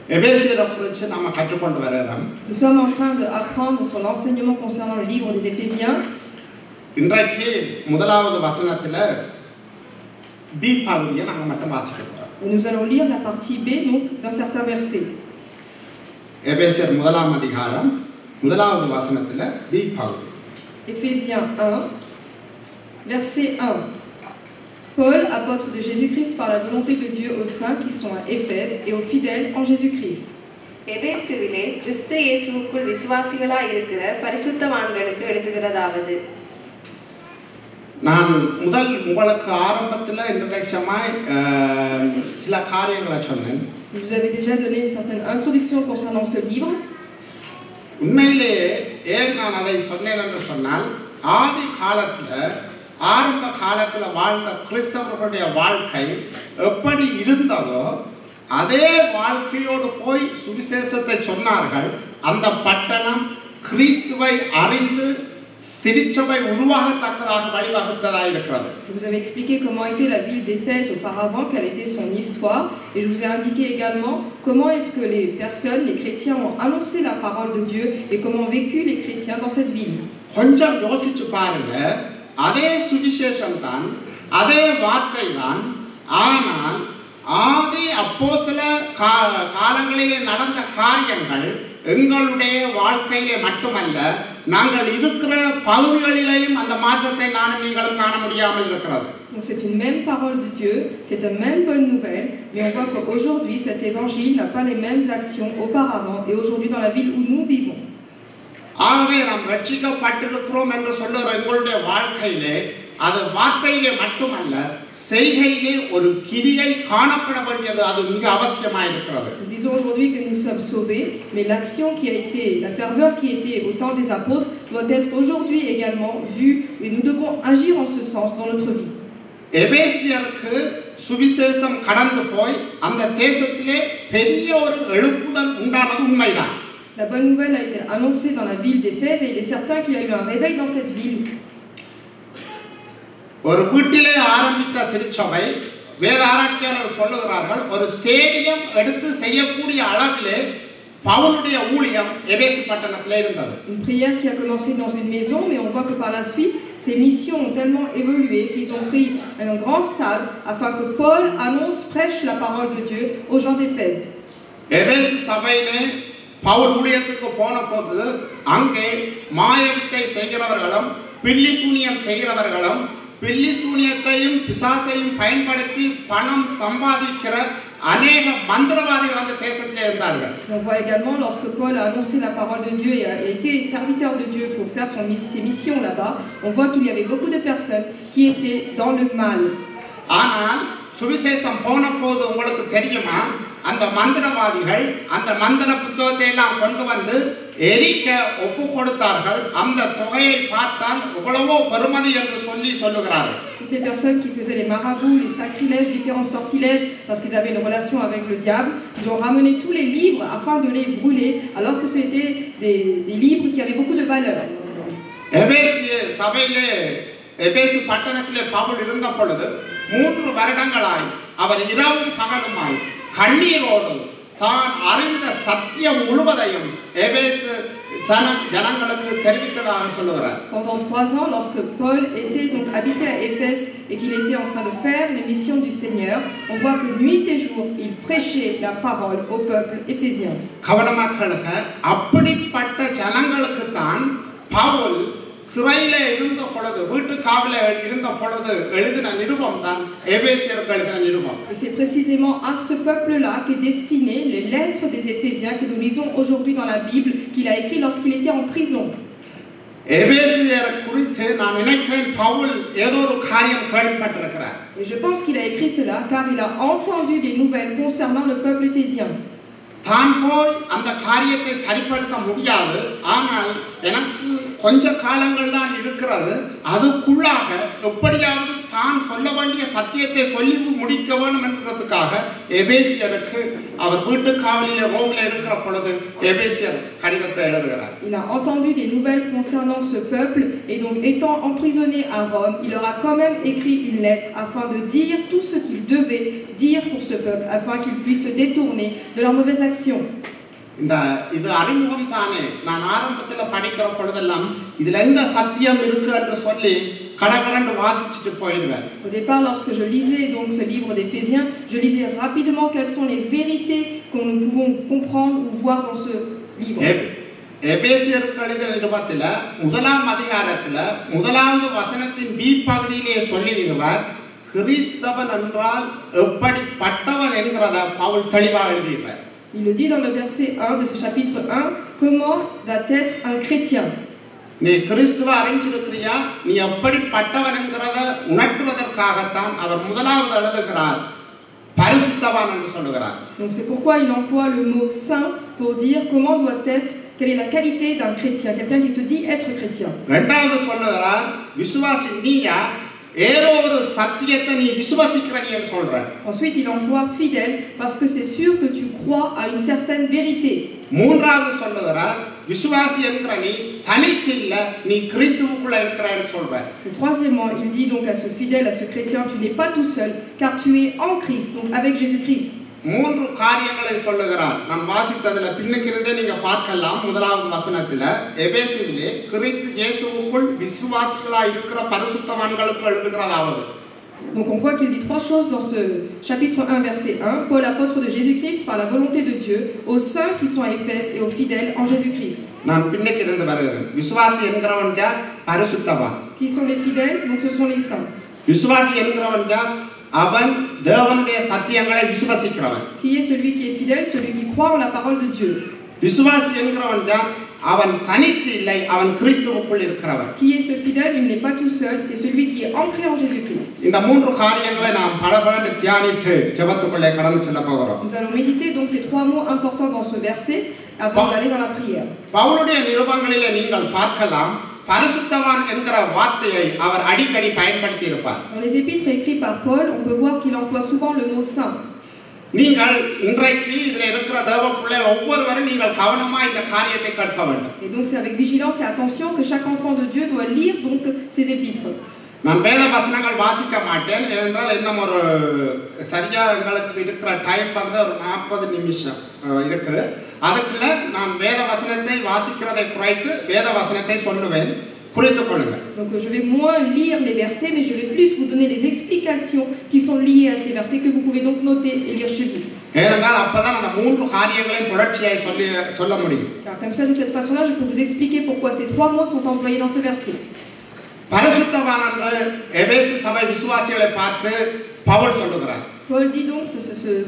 Nous sommes en train d'apprendre sur l'enseignement concernant le livre des Éphésiens. Et nous allons lire la partie B donc d'un certain verset. Éphésiens 1, verset 1. Paul, apôtre de Jésus-Christ par la volonté de Dieu aux saints qui sont à Éphèse et aux fidèles en Jésus-Christ. எபேசுவிலே கிறிஸ்து இயேசுவுக்குள் விசுவாசிகளாய் இருக்கிற பரிசுத்தவான்களுக்கு எழுதுகிறதாவது. நான் முதல் உங்களுக்கு ஆரம்பத்தில் இன்ட்ரோடக்ஷனாய் சில காரியங்களை சொன்னேன். Je vous avais déjà donné une certaine introduction concernant ce livre. உண்மையிலே ஏன் நான் அதை சொன்னேன் என்று சொன்னால் ஆதி காலத்தில் ஆரம்ப காலத்தில் வாழ்ந்த கிறிஸ்தவர்களுடைய வாழ்க்கை எப்படி இருந்ததோ அதே வாழ்க்கையோடு போய் சுவிசேஷத்தை சொன்னார்கள். அந்த பட்டணம் கிறிஸ்துவை அறிந்து திருச்சபை உருவாகத்தக்கதாக வழிவகுத்ததாக இருக்கிறது. Je vous avais expliqué comment était la ville d'Éphèse auparavant, quelle était son histoire, et je vous ai indiqué également comment est-ce que les personnes, les chrétiens ont annoncé la parole de Dieu et comment ont vécu les chrétiens dans cette ville. கொஞ்சம் யோசிச்சு பாருங்க, அதே சுவிசேஷம் தான், அதே வார்த்தை தான். ஆனால் ஆதி அப்போஸ்தல காலங்களிலே நடந்த காரியங்கள் எங்களுடைய வாழ்க்கையிலே மட்டுமல்ல, நாங்கள் இருக்கிற பகுதிகளிலேயும் அந்த மாற்றத்தை நானும் நீங்களும் காண முடியாமல் இருக்கிறது. Donc c'est une même parole de Dieu, c'est une même bonne nouvelle, mais on voit qu'aujourd'hui cet évangile n'a pas les mêmes actions auparavant et aujourd'hui dans la ville où nous vivons. ஆகவே நாம் ரட்சிக்கப்பட்டிருக்கிறோம் என்று சொல்லுற எங்களுடைய வாழ்க்கையிலே அது வார்த்தையிலே மட்டுமல்ல, செய்கையிலே ஒரு கிரியை காணப்பட வேண்டியது அது மிக அவசியமாக இருக்கிறது. Nous disons aujourd'hui que nous sommes sauvés, mais l'action qui a été, la ferveur qui était au temps des apôtres doit être aujourd'hui également vue et nous devons agir en ce sens dans notre vie. எபேசியருக்கு சுவிசேஷம் கடந்து போய் அந்த தேசத்திலே பெரிய ஒரு எழுப்புதல் உண்டானது உண்மைதான். La bonne nouvelle a été annoncée dans la ville d'Éphèse et il est certain qu'il y a eu un réveil dans cette ville. ஒரு வீட்டிலே ஆரம்பித்த திருச்சபை வேத ஆராய்ச்சியாளர்கள் சொல்லுகிறார்கள், ஒரு ஸ்டேடியம் எடுத்து செய்யக்கூடிய அளவிலே பவுலுடைய ஊழியம் எபேசு பட்டணத்திலே இருந்தது. Une prière qui a commencé dans une maison, mais on voit que par la suite, ces missions ont tellement évolué qu'ils ont pris un grand stade afin que Paul annonce, prêche la parole de Dieu aux gens d'Éphèse. எபேசு சபையிலே பவுல் ஊழியத்துக்கு போன போது அங்கே மாயவித்தை செய்கிறவர்களும் பில்லி சூனியம் செய்கிறவர்களும் பில்லி சூனியத்தையும் பிசாசையும் பயன்படுத்தி பணம் சம்பாதிக்கிற அநேக மந்திரவாதிகள் அந்த தேசத்திலே இருந்தார்கள். On voit également lorsque Paul a annoncé la parole de Dieu et a été serviteur de Dieu pour faire ses missions là-bas, on voit qu'il y avait beaucoup de personnes qui étaient dans le mal. ஆனால் சுவிசேஷம் போன போது உங்களுக்கு தெரியுமா, அந்த மந்திரவாதிகள் அந்த மந்திர புத்தகத்தை எல்லாம் கொண்டு வந்து எரிக்க ஒப்பு கொடுத்தார்கள். அந்த தொகையை பார்த்தால் எவ்வளவோ பெருமதி என்று சொல்லுகிறார்கள். Toutes les personnes qui faisaient les marabouts, les sacrilèges, différents sortilèges, parce qu'ils avaient une relation avec le diable, ils ont ramené tous les livres afin de les brûler, alors que c'était des livres qui avaient beaucoup de valeur. எபேசு பட்டணத்திலே பவுல் இருந்த பொழுது 3 வருடங்களாய் அவர் இரவும் பகலுமாய் கண்ணீரோடு தான் அறிந்த சத்தியம் முழுவதையும் எபேசு ஜனங்களுக்கு தெரிவித்ததாக சொல்லுகிறார். Pendant 3 ans, lorsque Paul était donc habité à Éphèse et qu'il était en train de faire les missions du Seigneur, on voit que nuit et jour, il prêchait la parole au peuple éphésien. கவனமாக்களுக்கு அப்படிப்பட்ட ஜனங்களுக்கு தான் பவுல் சிறையிலே இருந்த பொழுது வீட்டு காவலே இருந்த பொழுது எழுதின நிருபம் தான் எபேசியருக்கு எழுதின நிருபம். Et c'est précisément à ce peuple-là qu'est destiné les lettres des Éphésiens que nous lisons aujourd'hui dans la Bible, qu'il a écrit lorsqu'il était en prison. எபேசியர் குறித்து நான் நினைக்கிறேன் பவுல் ஏதோ ஒரு காரியம் கேள்விப்பட்டிருக்கிறார். Et je pense qu'il a écrit cela car il a entendu des nouvelles concernant le peuple éphésien. தான் போய் அந்த காரியத்தை சரிப்படுத்த முடியாது, ஆனால் எனக்கு கொஞ்ச காலங்கள் தான் இருக்கிறது, அதுக்குள்ளாக எப்படியாவது தான் சொல்ல வேண்டிய சத்தியத்தை சொல்லி முடிக்க வேண்டும் என்பதற்காக எபேசியருக்கு அவர் வீட்டு காவலில் ரோமில் இருக்கிற பொழுது எபேசியர் கடிதத்தை எழுதுகிறார். Il a entendu des nouvelles concernant ce peuple et donc étant emprisonné à Rome, il leur a quand même écrit une lettre afin de dire tout ce qu'il devait dire pour ce peuple afin qu'ils puissent se détourner de leurs mauvaises actions. இது அறிமுகம் தானே. நான் ஆரம்பத்தில் படிக்கிற பொழுதெல்லாம் இதுல எந்த சத்தியம் இருக்கு என்று சொல்லி கடகடண்டு வாசிச்சுட்டு போயிடுவேன். Au départ, lorsque je lisais donc ce livre d'Éphésiens, je lisais rapidement quelles sont les vérités que nous pouvons comprendre ou voir dans ce livre. எபேசியருக்கு எழுதின நிருபத்தில முதலாம் அதிகாரத்துல முதலாவது வசனத்தின் பி பகுதியிலே சொல்லியிருக்கிறார், கிறிஸ்தவன் என்றால் எப்படிப்பட்டவன் என்கிறத பவுல் தெளிவாக எழுதியிருக்கிறார். Il le dit dans le verset 1 de ce chapitre 1, comment va être un chrétien. நீ கிறிஸ்துவ அறிஞ்சிருக்கிறியா, நீ எப்படிப்பட்டவன் என்கிறத உணர்த்துவதற்காகத்தான் அவர் முதலாவது எழுதுகிறார், பரிசுத்தவான் என்று சொல்லுகிறார். Donc c'est pourquoi il emploie le mot saint pour dire comment doit être, quelle est la qualité d'un chrétien, quelqu'un qui se dit être chrétien. இரண்டாவது சொல்லுகிறார், விசுவாசி நீயா, ஏதோ ஒரு சத்தியத்தை நீ விசுவாசிக்கிறீ என்று சொல்றார். Ensuite il emploie fidèle parce que c'est sûr que tu crois à une certaine vérité. மூன்றாவது சொல்லுகிறார், விசுவாசி என்கிற நீ தனித்து இல்ல, நீ கிறிஸ்துவுக்குள்ள இருக்கிறான்னு சொல்றார். Et troisièmement, il dit donc à ce fidèle, à ce chrétien, tu n'es pas tout seul car tu es en Christ, donc avec Jésus-Christ. மூன்று காரியங்களை சொல்லுகிறார். நான் வாசித்ததுல பின்னுக்கிருந்தே நீங்க பார்க்கலாம். முதலாவது வசனத்துல எபேசியிலே கிறிஸ்து இயேசுவுக்குள் விசுவாசிகளாய் இருக்கிற பரிசுத்தவான்களுக்கு எழுதுகிறதாவது. Donc on voit qu'il dit trois choses dans ce chapitre 1 verset 1. Paul, apôtre de Jésus-Christ par la volonté de Dieu, aux saints qui sont à Éphèse et aux fidèles en Jésus-Christ. நான் பின்னுக்கிருந்து வருகிறேன். விசுவாசி என்கிறவன் யார்? பரிசுத்தவான். Qui sont les fidèles? Donc ce sont les saints. விசுவாசி என்கிறவன் யார்? அவன் தேவனுடைய சத்தியங்களை விசுவாசிக்கிறவன். Qui est celui qui est fidèle? Celui qui croit en la parole de Dieu. விசுவாசி என்கிறவன் யார்? அவன் தனித்து இல்லை, அவன் கிறிஸ்துவுக்குள் இருக்கிறவன். Qui est ce fidèle? Il n'est pas tout seul, c'est celui qui est ancré en Jésus-Christ. இந்த மூன்று காரியங்களை நாம் பலபல தியானித்து ஜெபத்துக்குள்ளே கடந்து செல்ல போகிறோம். Nous allons méditer donc ces trois mots importants dans ce verset avant d'aller dans la prière. பவுலுடைய நிருபங்களிலே நீங்கள் பார்க்கலாம், பரிசுத்தவான் என்கிற வார்த்தையை அவர் அடிக்கடி பயன்படுத்தி இருப்பார். Dans les épîtres écrits par Paul, on peut voir qu'il emploie souvent le mot saint. நீங்கள் இன்றைக்கு இதில் இருக்கிற தேவ பிள்ளைகள் ஒவ்வொருவரும் நீங்கள் கவனமாக இந்த காரியத்தை கேட்க வேண்டும். Et donc c'est avec vigilance et attention que chaque enfant de Dieu doit lire donc ces épîtres. நான் வேத வசனங்கள் வாசிக்க மாட்டேன், ஏனென்றால் இன்னும் ஒரு சரியா எங்களுக்கு இருக்கிற டைம் வந்து ஒரு 40 நிமிஷம் இருக்குது. அதுக்குள்ள நான் வேத வசனத்தை வாசிக்கிறதை குறைத்து வேத வசனத்தை சொல்லுவேன், புரிந்து கொள்ளுங்கள். Donc je vais moins lire les versets, mais je vais plus vous donner les explications qui sont liées à ces versets que vous pouvez donc noter et lire chez vous. ஏனென்றால் அப்பதான் அந்த மூன்று காரியங்களையும் தொடர்ச்சியாய் சொல்ல முடியும். Car comme ça, de cette façon-là, je peux vous expliquer pourquoi ces trois mots sont employés dans ce verset. பரிசுத்தவான் என்று எபேசு சபை விசுவாசிகளை பார்த்து பவுல் சொல்லுகிறார். Paul dit donc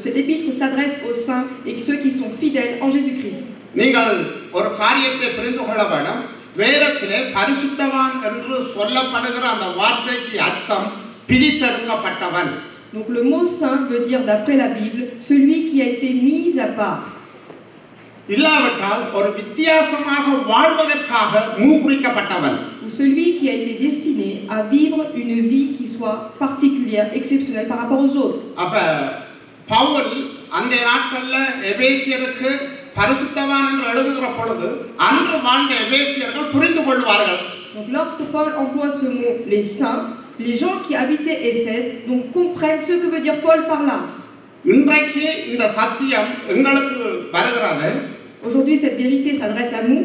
cet épître s'adresse aux saints et ceux qui sont fidèles en Jésus-Christ. நீங்கள் ஒரு காரியத்தை புரிந்து கொள்ள வேண்டும். வேதத்திலே பரிசுத்தவான் என்று சொல்லப்படுகிற அந்த வார்த்தைக்கு அர்த்தம் பிரித்தெடுக்கப்பட்டவன். Donc le mot saint veut dire d'après la Bible celui qui a été mis à part. இல்லாவிட்டால் ஒரு வித்தியாசமாக வாழ்வதற்காக முன்குறிக்கப்பட்டவன். Ou celui qui a été destiné à vivre une vie qui soit particulière, exceptionnelle par rapport aux autres. அப்ப பவுல் அந்த நாட்கள்ல எபேசியருக்கு பரிசுத்தவான் என்று எழுதுகிற பொழுது அன்று வாழ்ந்த எபேசியர்கள் புரிந்து கொள்வார்கள். Donc lorsque Paul emploie ce mot les saints, les gens qui habitaient Éphèse donc comprennent ce que veut dire Paul par là. இன்றைக்கு இந்த சத்தியம் எங்களுக்கு வருகிறது. Aujourd'hui cette vérité s'adresse à nous.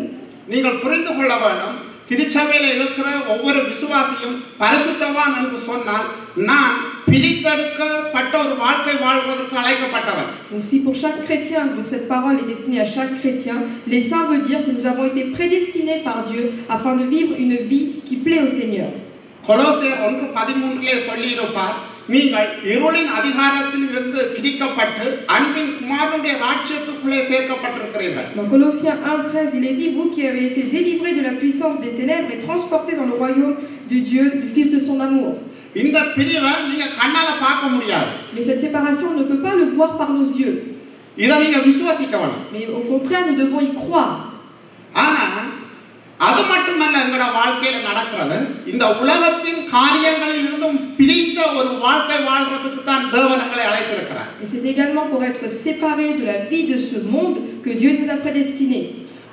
நீங்கள் புரிந்து கொள்ள வேண்டும், திருச்சபையில் இருக்கிற ஒவ்வொரு விசுவாசியும் பரிசுத்தவான் என்று சொன்னால் நான் பிரித்தெடுக்கப்பட்ட ஒரு வாழ்க்கை வாழ்வதற்கு அழைக்கப்பட்டவன். Donc si pour chaque chrétien, donc cette parole est destinée à chaque chrétien, les saints veut dire que nous avons été prédestinés par Dieu afin de vivre une vie qui plaît au Seigneur. கொலோசியர் 1:13 சொல்லியிருப்பார், நீங்கள் இருளின் அதிகாரத்தில் இருந்து பிரிக்கப்பட்டு அன்பின் குமாரனுடைய ராஜ்யத்துக்குள்ளே சேர்க்கப்பட்டிருக்கிறீர்கள். Dans Colossiens 1:13, il est dit, vous qui avez été délivrés de la puissance des ténèbres et transportés dans le royaume de Dieu, du Fils de son amour. இந்த பிரிவை நீங்க கண்ணால பார்க்க முடியாது. Mais cette séparation, on ne peut pas le voir par nos yeux. இதை நீங்க விசுவாசிக்க வேணும். Mais au contraire, nous devons y croire. ஆனா அது மட்டுமல்ல எங்கட வாழ்க்கையில நடக்கிறது இந்த உலகத்தின் காரியங்களில் இருந்தும் பிரித்த ஒரு வாழ்க்கை வாழ்றதுக்கு தான் தேவன் எங்களை அழைத்திருக்கிறார். Et c'est également pour être séparés de la vie de ce monde que Dieu nous a prédestinés.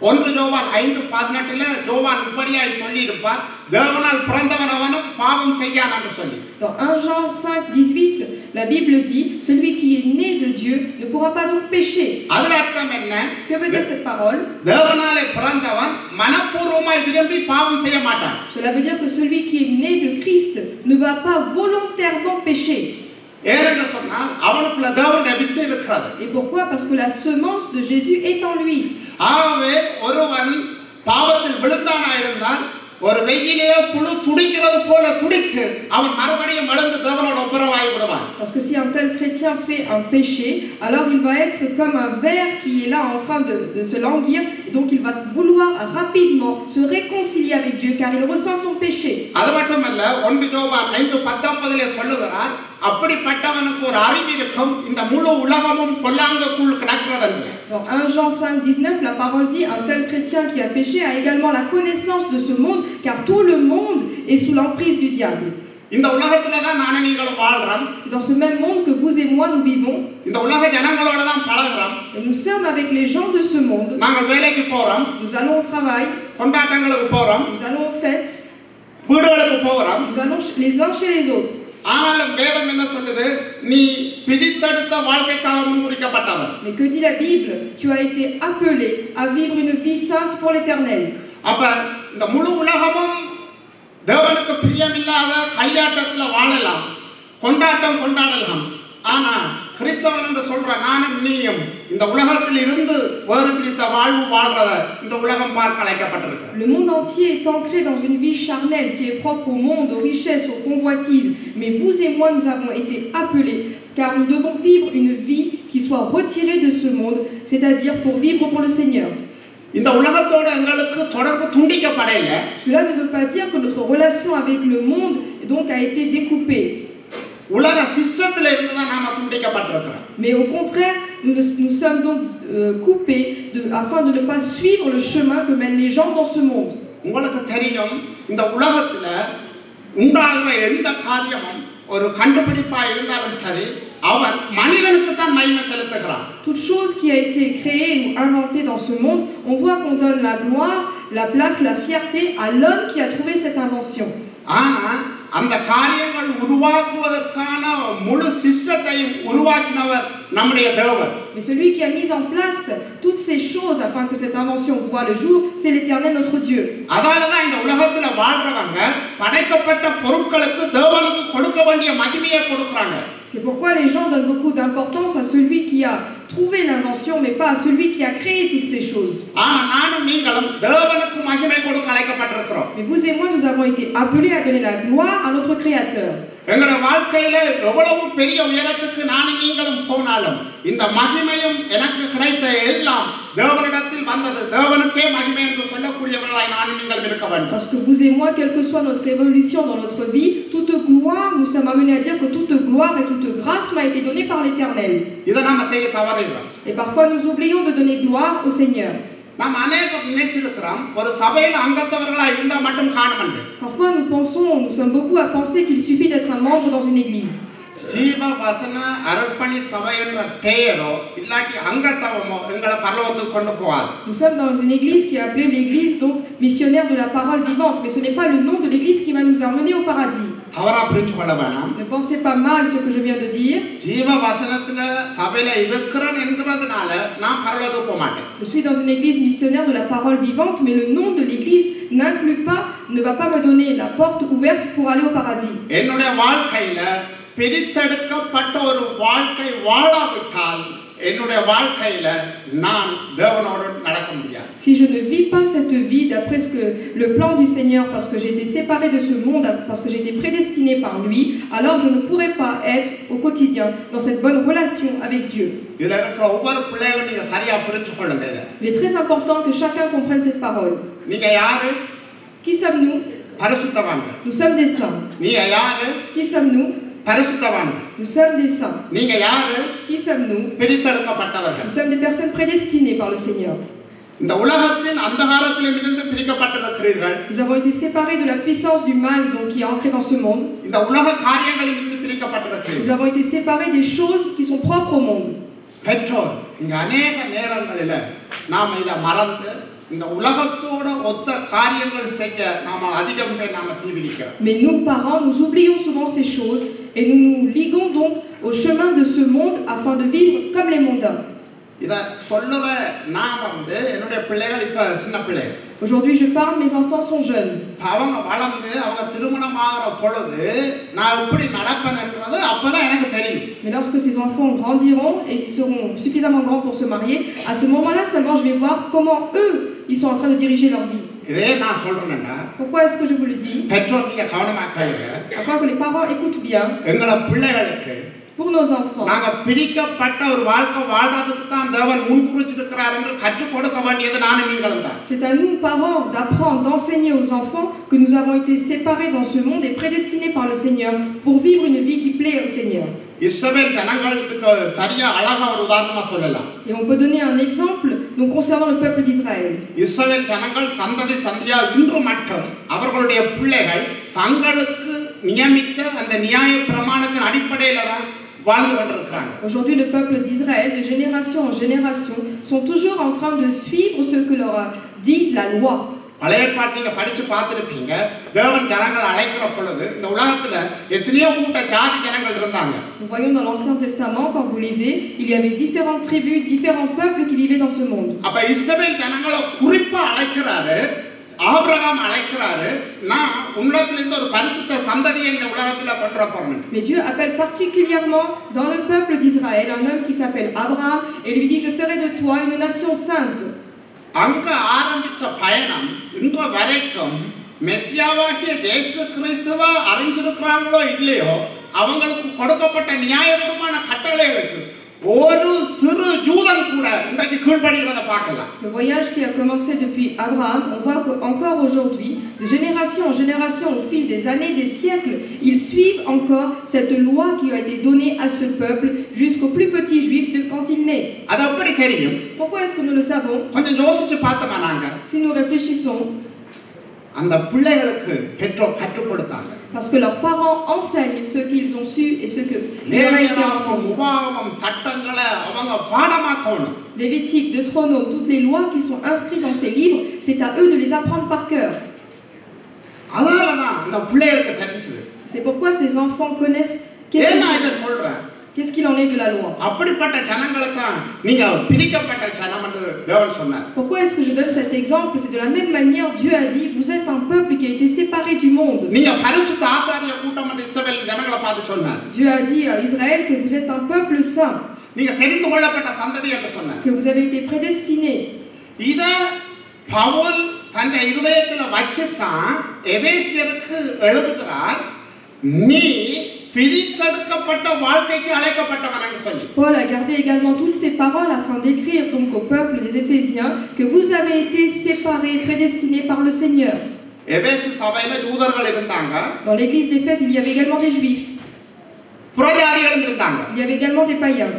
1 யோவான் 5:18 யோவான் இப்படியாய் சொல்லியிருப்பார், தேவனால் பிறந்தவன் அவனும் பாவம் செய்யான் என்று சொல்லி. Dans 1 Jean 5:18, la Bible dit, celui qui est né de Dieu ne pourra pas donc pécher. அதன் அர்த்தம் என்ன? Que veut dire cette parole? தேவனாலே பிறந்தவன் மனப்பூர்வமாய் விரும்பி பாவம் செய்ய மாட்டான். Cela veut dire que celui qui est né de Christ ne va pas volontairement pécher. ஏனென்று சொன்னால் அவனுக்குள்ள தேவனுடைய வித்து இருக்கிறது. Et pourquoi? Parce que la semence de Jésus est en lui. ஆகவே ஒருவன் பாவத்தில் விழுந்தானாயிருந்தால் ஒரு வெயிலே புழு துடிக்கிறது போல துடித்து அவன் மறுபடியும் எழுந்து தேவனோட ஒப்புரவாகி விடுவான். Parce que si un tel chrétien fait un péché, alors il va être comme un ver qui est là en train de se languir, et donc il va vouloir rapidement se réconcilier avec Dieu car il ressent son péché. அது மட்டுமல்ல 1 யோவான் 5:19 சொல்லுகிறார், அப்படிப்பட்டவனுக்கு ஒரு அறிவு இருக்கும், இந்த முழு உலகமும் பொல்லாங்குக்குள் கிடக்கிறது. Dans 1 Jean 5:19, la parole dit, un tel chrétien qui a péché a également la connaissance de ce monde, car tout le monde est sous l'emprise du diable. இந்த உலகத்துல தான் நானே நீங்களும் வாழ்றோம். C'est dans ce même monde que vous et moi nous vivons. இந்த உலக ஜனங்களோட தான் பழகுறோம். Et nous sommes avec les gens de ce monde. நாங்கள் வேலைக்கு போறோம். Nous allons au travail. கொண்டாட்டங்களுக்கு போறோம். Nous allons aux fêtes. வீடுகளுக்கு போறோம். Nous allons les uns chez les autres. ஆனாலும் வேதம் என்ன சொல்லுது? நீ பிரித்தெடுத்த வாழ்க்கைக்காக முன்குறிக்கப்பட்டவன். Mais que dit la Bible? Tu as été appelé à vivre une vie sainte pour l'éternel. அப்ப இந்த முழு உலகமும் தேவனுக்கு பிரியமில்லாத களியாட்டத்துல வாழலாம், கொண்டாட்டம் கொண்டாடலாம். ஆனா கிறிஸ்தவன் என்று சொல்ற நானும் நீயும் இந்த உலகத்தில் இருந்து வேறு பிரித்த வாழ்வு வாழ்றத இந்த உலகம் பார்க்க அழைக்கப்பட்டிருக்கு. Le monde entier est ancré dans une vie charnelle qui est propre au monde, aux richesses, aux convoitises. Mais vous et moi, nous avons été appelés car nous devons vivre une vie qui soit retirée de ce monde, c'est-à-dire pour vivre pour le Seigneur. இந்த உலகத்தோட எங்களுக்கு தொடர்பு துண்டிக்கப்படல. Cela ne veut pas dire que notre relation avec le monde donc a été découpée. உலக சிஸ்டத்துல இருந்து தான் நாம துண்டிக்கப்பட்டிருக்கிறோம். Mais au contraire, nous sommes donc coupés afin de ne pas suivre le chemin que mènent les gens dans ce monde. உங்களுக்கு தெரியும், இந்த உலகத்துல உண்டாகிற எந்த காரியமும் ஒரு கண்டுபிடிப்பா இருந்தாலும் சரி, அவன் மனிதனுக்கு தான் மகிமை செலுத்துகிறான். Toute chose qui a été créée ou inventée dans ce monde, on voit qu'on donne la gloire, la place, la fierté à l'homme qui a trouvé cette invention. ஆனா அந்த காரியங்கள் உருவாக்குவதற்கான முழு சிஸ்டத்தையும் உருவாக்கினவர் நம்முடைய தேவன். Mais celui qui a mis en place toutes ces choses afin que cette invention voie le jour, c'est l'Éternel notre Dieu. அதனால தான் இந்த உலகத்துல வாழ்றவங்க படைக்கப்பட்ட பொருட்களுக்கு தேவனுக்கு கொடுக்க வேண்டிய மகிமையை கொடுக்கறாங்க. C'est pourquoi les gens donnent beaucoup d'importance à celui qui a trouvé l'invention, mais pas à celui qui a créé toutes ces choses. Mais vous et moi, nous avons été appelés à donner la gloire à notre Créateur. எங்கட வாழ்க்கையில எவ்வளவு பெரிய உயரத்துக்கு நானும் நீங்களும் போனாலும் இந்த மகிமையும் எனக்கு கிடைத்த எல்லாம் தேவனிடத்தில் வந்தது. தேவனுக்கே மகிமை என்று சொல்லக்கூடியவர்களாய் நானும் நீங்களும் இருக்க வேண்டும். Parce que vous et moi, quelle que soit notre évolution dans notre vie, toute gloire, nous sommes amenés à dire que toute gloire et toute grâce m'a été donnée par l'Éternel. இதை நாம செய்ய தவறிடுறோம். Et parfois nous oublions de donner gloire au Seigneur. நாம் அநேகம் நினைச்சிருக்கிறோம் ஒரு சபையில் அங்கத்தவர்களாய் இருந்தா மட்டும் காணும்னு. Parfois nous sommes beaucoup à penser qu'il suffit d'être un membre dans une église. ஜீவ வசன அர்ப்பணி சபை என்ற பெயரோ இல்லாட்டி அங்கத்தவமோ எங்களை பரலோகத்துக்கு கொண்டு போகாது. Nous sommes dans une église qui est appelée l'église donc missionnaire de la parole vivante, mais ce n'est pas le nom de l'église qui va nous emmener au paradis. தவறா புரிஞ்சு கொள்ள வேண்டாம். Ne pensez pas mal ce que je viens de dire. ஜீவ வசனத்துல சபையில இருக்கிறேன் என்கிறதுனால நான் பரலோகத்துக்கு போக மாட்டேன். Je suis dans une église missionnaire de la parole vivante, mais le nom de l'église ne va pas me donner la porte ouverte pour aller au paradis. என்னுடைய வாழ்க்கையில பிரித்தெடுக்கப்பட்ட ஒரு வாழ்க்கை வாழாவிட்டால் என்னுடைய வாழ்க்கையில நான் தேவனோடு நடக்க முடியாது. Si je ne vis pas cette vie d'après ce que le plan du Seigneur, parce que j'ai été séparé de ce monde, parce que j'ai été prédestiné par lui, alors je ne pourrai pas être au quotidien dans cette bonne relation avec Dieu. இதுல இருக்கிற ஒவ்வொரு பிள்ளைகளும் நீங்க சரியா புரிஞ்சு கொள்ளுங்க. Il est très important que chacun comprenne cette parole. நீங்க யாரு? Qui sommes-nous? பரிசுத்தவான்கள். Nous sommes des saints. நீங்க யாரு? Qui sommes-nous? பரிசுத்தவான்கள். Nous sommes des saints. நீங்க யாரு? Qui sommes-nous? பிரித்தெடுக்கப்பட்டவர்கள். Nous sommes des personnes prédestinées par le Seigneur. இந்த உலகத்தின் அந்தகாரத்திலிருந்து பிரிக்கப்பட்டிருக்கிறீர்கள். Nous avons été séparés de la puissance du mal donc, qui est ancrée dans ce monde. இந்த உலக காரியங்களிலிருந்து பிரிக்கப்பட்டிருக்கிறீர்கள். Nous avons été séparés des choses qui sont propres au monde. பெற்றோர் இங்க अनेक நேரங்களில நாம் இத மறந்து இந்த உலகத்தோட ஒத்த காரியங்கள் செய்ய நாம அதிகம் பேர் நாம தீவிரிக்கிறோம். Mais nous parents, nous oublions souvent ces choses et nous nous liguons donc au chemin de ce monde afin de vivre comme les mondains. இத சொல்லுற நான் என்னுடைய பிள்ளைகள் இப்ப சின்ன பிள்ளைகள். Aujourd'hui je parle, mes enfants sont jeunes. அவங்க வளர்ந்து அவங்க திருமணமாகற பொழுது நான் எப்படி நடப்பேன்ன்றது அப்பதான் எனக்கு தெரியும். Mais lorsque ces enfants grandiront et ils seront suffisamment grands pour se marier, à ce moment-là seulement je vais voir comment eux ils sont en train de diriger leur vie. இதே நான் சொல்றேன்டா. Pourquoi est-ce que je vous le dis? பெற்றோர் நீங்க கவனமா கேளுங்க. Afin que les parents écoutent bien. எங்கள பிள்ளைகளுக்கு pour nos enfants. நாங்க பிரிக்கப்பட்ட ஒரு வாழ்க்கை வாழ்றதுக்கு தான் தேவன் முன்குறிச்சிருக்கிறார் என்று கற்றுக் கொடுக்க வேண்டியது நானும் நீங்களும் தான். C'est à nous parents d'apprendre, d'enseigner aux enfants que nous avons été séparés dans ce monde et prédestinés par le Seigneur pour vivre une vie qui plaît au Seigneur. இஸ்ரவேல் ஜனங்கள் இதுக்கு சரியா அழகா ஒரு உதாரணமா சொல்லலாம். Et on peut donner un exemple donc concernant le peuple d'Israël. இஸ்ரவேல் ஜனங்கள் சந்ததி சந்தியா இன்று மட்டும் அவர்களுடைய பிள்ளைகள் தங்களுக்கு நியமித்த அந்த நியாய பிரமாணத்தின் அடிப்படையில தான் வாழ்ந்து கொண்டிருக்கிறாங்க. Aujourd'hui le peuple d'Israël de génération en génération sont toujours en train de suivre ce que leur a dit la loi. பழைய ஏற்பாட்டை நீங்க படிச்சு பார்த்திருப்பீங்க. தேவன் ஜனங்களை அழைக்கிற பொழுது இந்த உலகத்துல எத்தனையோ கூட்ட ஜாதி ஜனங்கள் இருந்தாங்க. Nous voyons dans l'Ancien Testament quand vous lisez, il y avait différentes tribus, différents peuples qui vivaient dans ce monde. அப்ப இஸ்ரவேல் ஜனங்களை குறிப்பா அழைக்கிறாரு. ஆபிரகாம் அழைக்கிறாரு. நான் உன்னதத்திலிருந்து ஒரு பரிசுத்த சந்ததியை இந்த உலகத்துல கொண்டு வரேன். Mais Dieu appelle particulièrement dans le peuple d'Israël un homme qui s'appelle Abraham et lui dit je ferai de toi une nation sainte. அங்க ஆரம்பிச்ச பயணம் இன்று வரைக்கும் மெசியாவாகிய இயேசு கிறிஸ்துவை அறிஞ்சிருக்கிறாங்களோ இல்லையோ அவங்களுக்கு கொடுக்கப்பட்ட நியாயபூர்வமான கட்டளைகளுக்கு ஒரு சிறு ஜூதன் கூட இன்றைக்கு கீழ்ப்படிகிறத பார்க்கலாம். Le voyage qui a commencé depuis Abraham, on voit qu'encore aujourd'hui, de génération en génération, au fil des années, des siècles, ils suivent encore cette loi qui a été donnée à ce peuple jusqu'au plus petit juif de quand il naît. அது எப்படி தெரியும்? Pourquoi est-ce que nous le savons? கொஞ்சம் யோசிச்சு பார்த்தோமா நாங்க? Si nous réfléchissons, அந்த பிள்ளைகளுக்கு பெற்றோர் கற்றுக் கொடுத்தாங்க. Parce que leurs parents enseignent ce qu'ils ont su et ce que leur a été enseigné. Lévitique, Deutéronome, toutes les lois qui sont inscrites dans ces livres, c'est à eux de les apprendre par cœur. C'est pourquoi ces enfants connaissent qu'est-ce qu'il en est de la loi. Pourquoi est-ce que je donne cet exemple? C'est de la même manière Dieu a dit, vous êtes un peuple qui a été séparé du monde. Dieu a dit à Israël que vous êtes un peuple saint, que vous avez été prédestinés. Pavul தன் இதயத்துல வச்சுதான் எபேசியருக்கு எழுதுகிறார், நீ பிரித்தெடுக்கப்பட்ட வாழ்க்கைக்கு அழைக்கப்பட்டவன் என்று சொல்லி. Paul a gardé également toutes ces paroles afin d'écrire donc au peuple des Éphésiens que vous avez été séparés, prédestinés par le Seigneur. எபேசு சபையில யூதர்கள் இருந்தாங்க. Dans l'église d'Éphèse, il y avait également des juifs. புறஜாதிகள் இருந்தாங்க. Il y avait également des païens.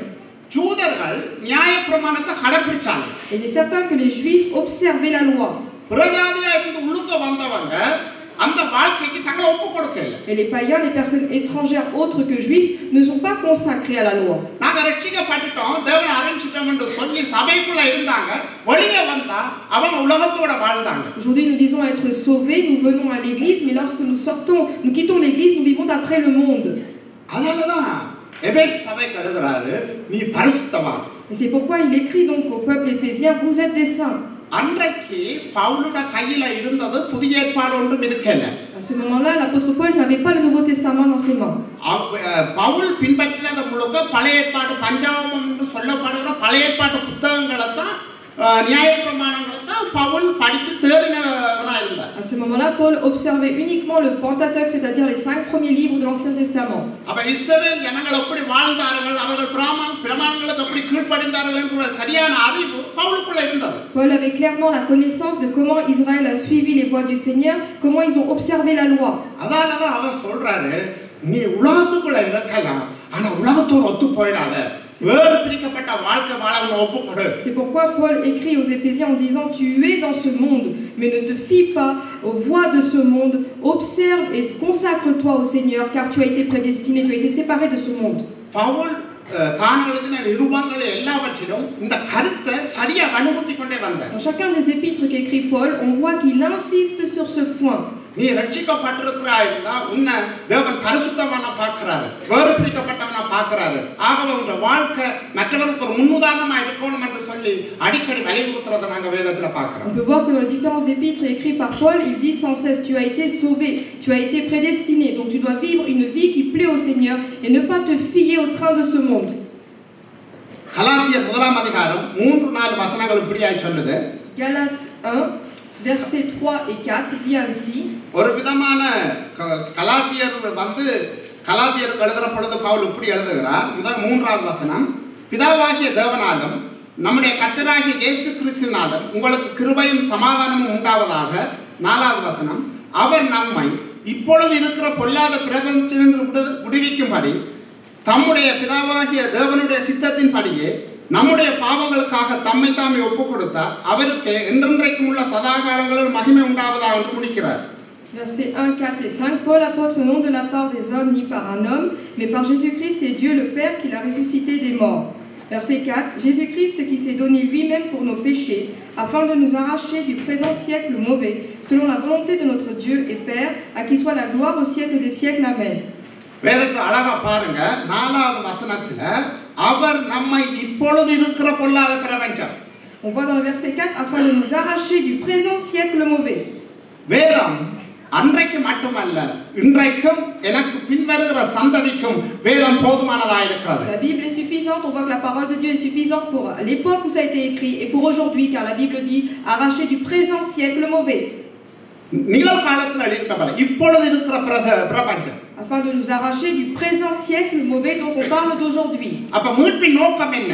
யூதர்கள் நியாயப்பிரமாணத்தை கடைபிடிச்சாங்க. Il est certain que les juifs observaient la loi. புறஜாதியா இருந்து உள்ளுக்கு வந்தவங்க அந்த வாழ்க்கைக்கு தங்களை ஒப்பு கொடுக்கல. Et les païens, les personnes étrangères autres que juifs ne sont pas consacrés à la loi. நாங்க ரட்சிக்கப்பட்டோம், தேவனை அறிஞ்சிட்டோம் என்று சொல்லி சபைக்குள்ள இருந்தாங்க. வெளியே வந்தா அவங்க உலகத்தோட வாழ்ந்தாங்க. Aujourd'hui, nous disons être sauvés, nous venons à l'église, mais lorsque nous sortons, nous quittons l'église, nous vivons d'après le monde. அதனாலதான் எபேசு சபைக்கு எழுதுறாரு, நீ பரிசுத்தவான். Et c'est pourquoi il écrit donc au peuple éphésien, vous êtes des saints. அன்றைக்கு பவுலுடைய கையில இருந்தது புதிய ஏற்பாடு ஒன்றும் இருக்கல. À ce moment-là, l'apôtre Paul n'avait pas le Nouveau Testament dans ses mains. Pavul பின்பற்றினது முழுக்க பழைய ஏற்பாடு பஞ்சாங்கமம் என்று சொல்லப்படுகிற பழைய ஏற்பாட்டு புத்தகங்களை தான் நியாயப்பிரமாணங்களை தான் பவுல் படிச்சு தேறினவரா இருந்தார். À ce moment-là, Paul observait uniquement le Pentateuque, c'est-à-dire les 5 premiers livres de l'Ancien Testament. அப்ப இஸ்ரவேல் ஜனங்கள் எப்படி வாழ்ந்தார்கள், அவர்கள் பிரமாணங்களுக்கு எப்படி கீழ்ப்படிந்தார்கள் என்ற சரியான அறிவு பவுலுக்குள்ள இருந்தது. Paul avait clairement la connaissance de comment Israël a suivi les voies du Seigneur, comment ils ont observé la loi. அதனால அவர் சொல்றாரு, நீ உலகத்துக்குள்ள இருக்கலாம், ஆனா உலகத்தோடு ஒத்து போயிடாத வேறு பிரிக்கப்பட்ட வாழ்க்கை வாழ ஒப்புக்கொடு. C'est pourquoi Paul écrit aux Éphésiens en disant tu es dans ce monde mais ne te fie pas aux voies de ce monde, observe et consacre-toi au Seigneur car tu as été prédestiné, tu as été séparé de ce monde. Pavul தான் எழுதின நிருபங்கள் எல்லாவற்றிலும் இந்த கருத்தை சரியா வலியுறுத்தி கொண்டே வந்தார். Dans chacun des épîtres qu'écrit Paul, on voit qu'il insiste sur ce point. நீ ரட்சிக்கப்பட்டிருக்கிறாய்னா உன்னை தேவன் பரிசுத்தமான பார்க்கிறாரு, வேறு பிரிக்கப்பட்டவனா பார்க்கிறாரு. ஆகவே உங்க வாழ்க்கை மற்றவருக்கு ஒரு முன்னுதாரணமா இருக்கணும் என்று சொல்லி அடிக்கடி வலியுறுத்துறதை நாங்க வேதத்துல பார்க்கிறோம். On peut voir que dans les différents épîtres écrits par Paul, il dit sans cesse tu as été sauvé, tu as été prédestiné, donc tu dois vivre une vie qui plaît au Seigneur et ne pas te fier au train de ce monde. கலாத்தியர் 1 அதிகாரம் 3-4 வசனங்கள் இப்படியாய் சொல்லுது. Galates 1 versets 3 et 4 dit ainsi. ஒரு விதமான கலாத்தியர் கலாத்தியருக்கு எழுதுற பொழுது பவுல் இப்படி எழுதுகிறார். முதல் 3வது வசனம், பிதாவாகிய தேவனாலும் நம்முடைய கர்த்தராகிய இயேசு கிறிஸ்துவினாலும் உங்களுக்கு கிருபையும் சமாதானமும் உண்டாவதாக. 4வது வசனம், அவர் நம்மை இப்பொழுது இருக்கிற பொல்லாத பிரபஞ்சத்திலிருந்து விடுவிக்கும்படி தம்முடைய பிதாவாகிய தேவனுடைய சித்தத்தின்படியே நம்முடைய பாவங்களுக்காக தம்மை தாமே ஒப்புக் கொடுத்தார். அவருக்கு என்றென்றைக்கும் உள்ள சதாகாலங்களில் மகிமை உண்டாவதாக என்று முடிக்கிறார். Versets 1, 4 et 5, Paul apporte non de la part des hommes ni par un homme, mais par Jésus-Christ et Dieu le Père qui l'a ressuscité des morts. Verset 4, Jésus-Christ qui s'est donné lui-même pour nos péchés, afin de nous arracher du présent siècle mauvais, selon la volonté de notre Dieu et Père, à qui soit la gloire au siècle des siècles. Amen. வேதத்தை அழகா பாருங்க. 4வது வசனத்துல அவர் நம்மை இப்பொழுது இருக்கிற பொல்லாத பிரபஞ்சம். On voit dans le verset 4 afin de nous arracher du présent siècle mauvais. வேதம் அன்றைக்கு மட்டுமல்ல இன்றைக்கும் எனக்கு பின்வருகிற சந்ததிக்கும் வேதம் போதுமானதாக இருக்கிறது. La Bible est suffisante, on voit que la parole de Dieu est suffisante pour l'époque où ça a été écrit et pour aujourd'hui car la Bible dit arracher du présent siècle mauvais. நிகழ்காலத்தில் எழுதப்பட்ட இப்பொழுது இருக்கிற பிரபஞ்சம். Afin de nous arracher du présent siècle mauvais dont on parle d'aujourd'hui. அப்ப மீட்பின் நோக்கம் என்ன?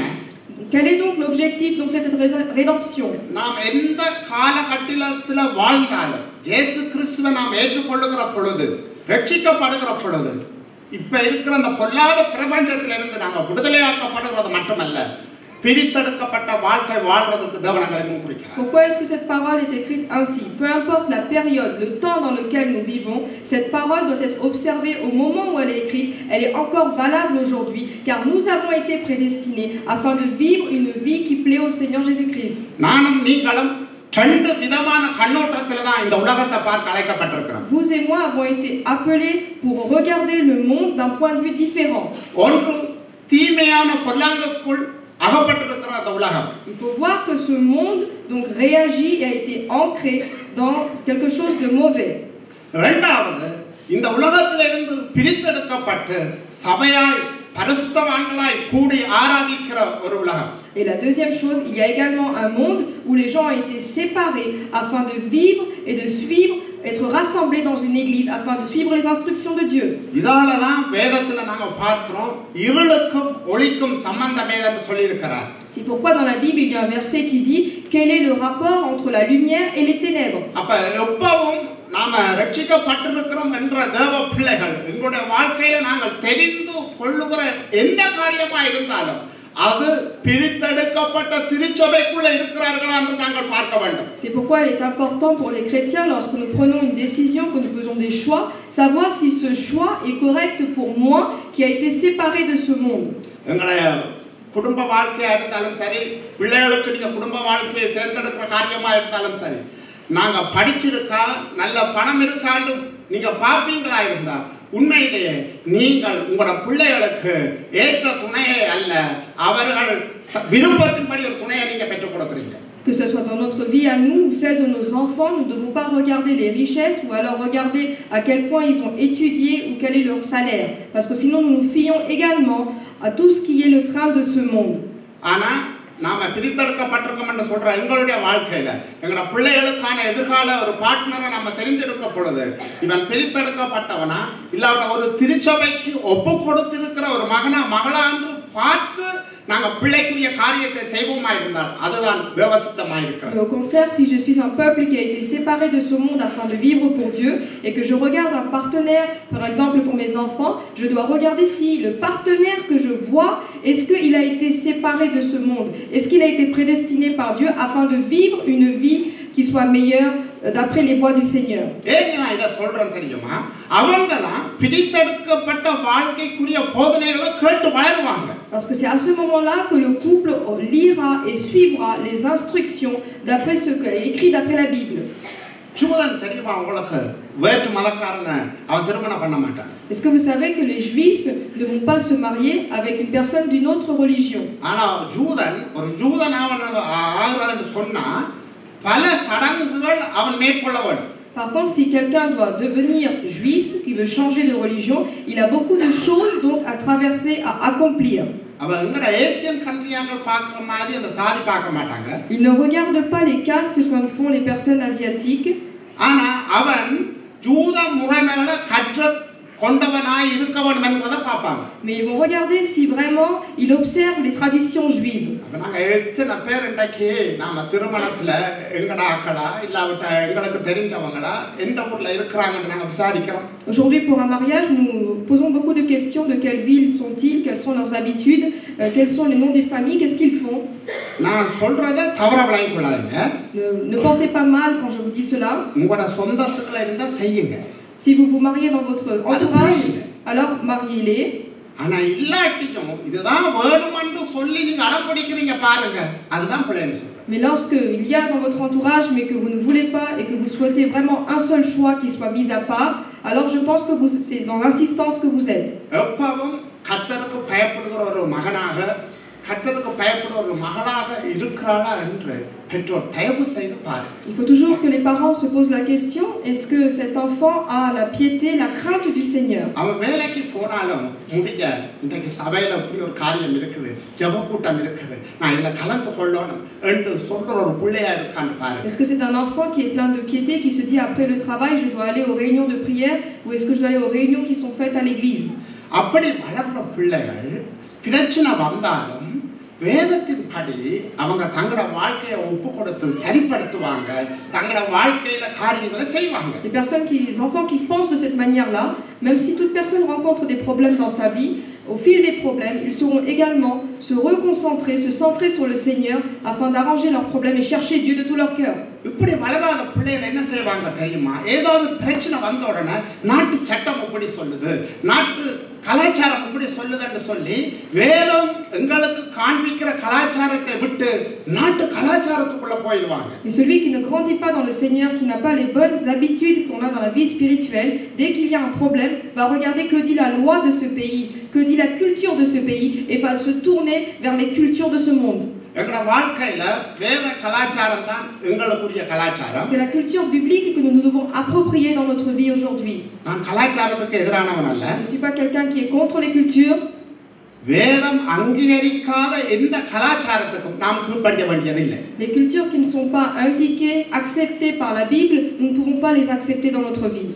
Quel est donc l'objectif de cette rédemption? நாம் எந்த காலகட்டத்தில் வாழ்ந்தாலும் இயேசு கிறிஸ்துவை நாம் ஏற்றுக்கொள்ளுகிற பொழுது ரட்சிக்கப்படுகிற பொழுது இப்ப இருக்கிற அந்த பொல்லாத பிரபஞ்சத்திலிருந்து நாங்கள் விடுதலையாக்கப்படுகிறது மட்டுமல்ல பிரித்தெடுக்கப்பட்ட வாழ்க்கை வாழ்றதுக்கு தேவனை குறிக்கிறார். Pourquoi est-ce que cette parole est écrite ainsi? Peu importe la période, le temps dans lequel nous vivons, cette parole doit être observée au moment où elle est écrite. Elle est encore valable aujourd'hui, car nous avons été prédestinés afin de vivre une vie qui plaît au Seigneur Jésus-Christ. நானும் நீங்களும் ரெண்டு விதமான கண்ணோட்டத்துல தான் இந்த உலகத்தை பார்க்க அழைக்கப்பட்டிருக்கிறோம். Vous et moi avons été appelés pour regarder le monde d'un point de vue différent. ஒன்று தீமையான பொல்லாங்குக்குள் அகப்பட்டிருக்கிற அந்த உலகம். Il faut voir que ce monde donc réagit et a été ancré dans quelque chose de mauvais. இரண்டாவது இந்த உலகத்திலிருந்து பிரித்தெடுக்கப்பட்டு சபையாய் பரிசுத்தவான்களாய் கூடி ஆராதிக்கிற ஒரு உலகம். Et la deuxième chose, il y a également un monde où les gens ont été séparés afin de vivre et de suivre, être rassemblés dans une église afin de suivre les instructions de Dieu. இதால தான் வேதத்துல நாங்க பார்க்கிறோம் இருளுக்கும் ஒளிக்கும் சம்பந்தம் ஏதன்னு சொல்லி இருக்கிறார். C'est pourquoi dans la Bible il y a un verset qui dit quel est le rapport entre la lumière et les ténèbres. அப்ப எப்பவும் நாம ரட்சிக்கப்பட்டிருக்கிறோம் என்ற தேவ பிள்ளைகள் எங்களுடைய வாழ்க்கையில நாங்கள் தெரிந்து கொள்ளுகிற எந்த காரியமா இருந்தாலும் அது பிரித்தெடுக்கப்பட்ட திருச்சபைக்குள்ள இருக்கிறார்களா என்று நாங்கள் பார்க்க வேண்டும். C'est pourquoi il est important pour les chrétiens lorsque nous prenons une décision, que nous faisons des choix, savoir si ce choix est correct pour moi qui a été séparé de ce monde. எங்களுடைய குடும்ப வாழ்க்கையா இருந்தாலும் சரி, பிள்ளைகளுக்கு நீங்க குடும்ப வாழ்க்கையை தேர்ந்தெடுக்கிற காரியமா இருந்தாலும் சரி, நாங்க படிச்சிருக்கா நல்ல பணம் இருக்கான்னு நீங்க பார்ப்பீங்களா இருந்தா உண்மையிலேயே நீங்கள் உங்களோட பிள்ளைகளுக்கு ஏற்ற துணையை அல்ல அவர்கள் விருப்பத்தின்படி ஒரு துணையை நீங்க பெற்றுக் கொடுக்கிறீங்க. Que ce soit dans notre vie à nous ou celle de nos enfants, nous ne devons pas regarder les richesses ou alors regarder à quel point ils ont étudié ou quel est leur salaire. Parce que sinon nous nous fions également à tout ce qui est le train de ce monde. ஆனா நாம பிரித்தெடுக்கப்பட்டிருக்கோம் என்று சொல்ற எங்களுடைய வாழ்க்கையில எங்களோட பிள்ளைகளுக்கான எதிர்கால ஒரு பார்ட்னரை நம்ம தெரிஞ்செடுக்க பொழுது இவன் பிரித்தெடுக்கப்பட்டவனா இல்லாத ஒரு திருச்சபைக்கு ஒப்பு கொடுத்திருக்கிற ஒரு மகனா மகளா என்று பார்த்து நாங்க பிள்ளைக்குரிய காரியத்தை செய்வோமாய் இருந்தால் அதுதான் தேவசித்தமாய் இருக்கிறது. Mais au contraire, si je suis un peuple qui a été séparé de ce monde afin de vivre pour Dieu et que je regarde un partenaire, par exemple pour mes enfants, je dois regarder si le partenaire que je vois, est-ce qu'il a été séparé de ce monde? Est-ce qu'il a été prédestiné par Dieu afin de vivre une vie qui soit meilleure d'après les voies du Seigneur? ஏன் நான் இதை சொல்றேன் தெரியுமா? அவங்கலாம் பிடித்தெடுக்கப்பட்ட வாழ்க்கைக்குரிய போதனைகளை கேட்டு வளருவாங்க. Parce que c'est à ce moment-là que le couple lira et suivra les instructions d'après ce qui est écrit d'après la Bible. Joothan தெரியுமா உங்களுக்கு? வேற்று மதக்காரனை அவன் திருமணம் பண்ண மாட்டான். Est-ce que vous savez que les Juifs ne vont pas se marier avec une personne d'une autre religion? ஆனா ஜூதன் ஒரு ஜூதனாவன் ஆகுறதுன்னு சொன்னா பல சடங்குகள் அவன் மேற்கொள்ள வேண்டும். Par contre, si quelqu'un doit devenir juif, qui veut changer de religion, il a beaucoup de choses donc à traverser, à accomplir. Il ne regarde pas les castes comme font les personnes asiatiques. Mais ils vont regarder si vraiment il observe les traditions juives. Aujourd'hui, pour un mariage, nous posons beaucoup de questions de quelle ville sont-ils, quelles sont leurs habitudes, quels sont les noms des familles, qu'est-ce qu'ils font. Ne pensez pas mal quand je vous dis cela. Si vous vous mariez dans votre entourage, alors mariez-les. Mais lorsqu'il y a dans votre entourage, mais que vous ne voulez pas et que vous souhaitez vraiment un seul choix qui soit mis à part, alors je pense que c'est dans l'insistance que vous êtes. Il faut toujours que les parents se posent la question, est-ce que cet enfant a la piété, la crainte du Seigneur? Est-ce que c'est un enfant qui est plein de piété, qui se dit après le travail, je dois aller aux réunions de prière, ou est-ce que je dois aller aux réunions qui sont faites à l'église? வேதத்தின்படி அவங்க தங்களோட வாழ்க்கையை ஒப்பு கொடுத்து சரிப்படுத்துவாங்க தங்களோட வாழ்க்கையில காரியங்களை செய்வாங்க. Les enfants qui pensent de cette manière-là, même si toute personne rencontre des problèmes dans sa vie, au fil des problèmes, ils sauront également se reconcentrer, se centrer sur le Seigneur afin d'arranger leurs problèmes et chercher Dieu de tout leur cœur. இப்படி வளராத பிள்ளைகள் என்ன செய்வாங்க தெரியுமா? ஏதாவது பிரச்சனை வந்த உடனே நாட்டு சட்டம் இப்படி சொல்லுது, நாட்டு கலாச்சாரம் இப்படி சொல்லுதுன்னு சொல்லி வேதம் எங்களுக்கு காண்பிக்கிற கலாச்சாரத்தை விட்டு நாட்டு கலாச்சாரத்துக்குள்ள போயிடுவாங்க. Et celui qui ne grandit pas dans le Seigneur, qui n'a pas les bonnes habitudes qu'on a dans la vie spirituelle, dès qu'il y a un problème, va regarder que dit la loi de ce pays, que dit la culture de ce pays, et va se tourner vers les cultures de ce monde. C'est la culture biblique que nous devons approprier dans notre vie aujourd'hui. Je ne suis pas quelqu'un qui est contre les cultures. Les cultures qui ne sont pas indiquées, acceptées par la Bible, nous ne pouvons pas les accepter dans notre vie.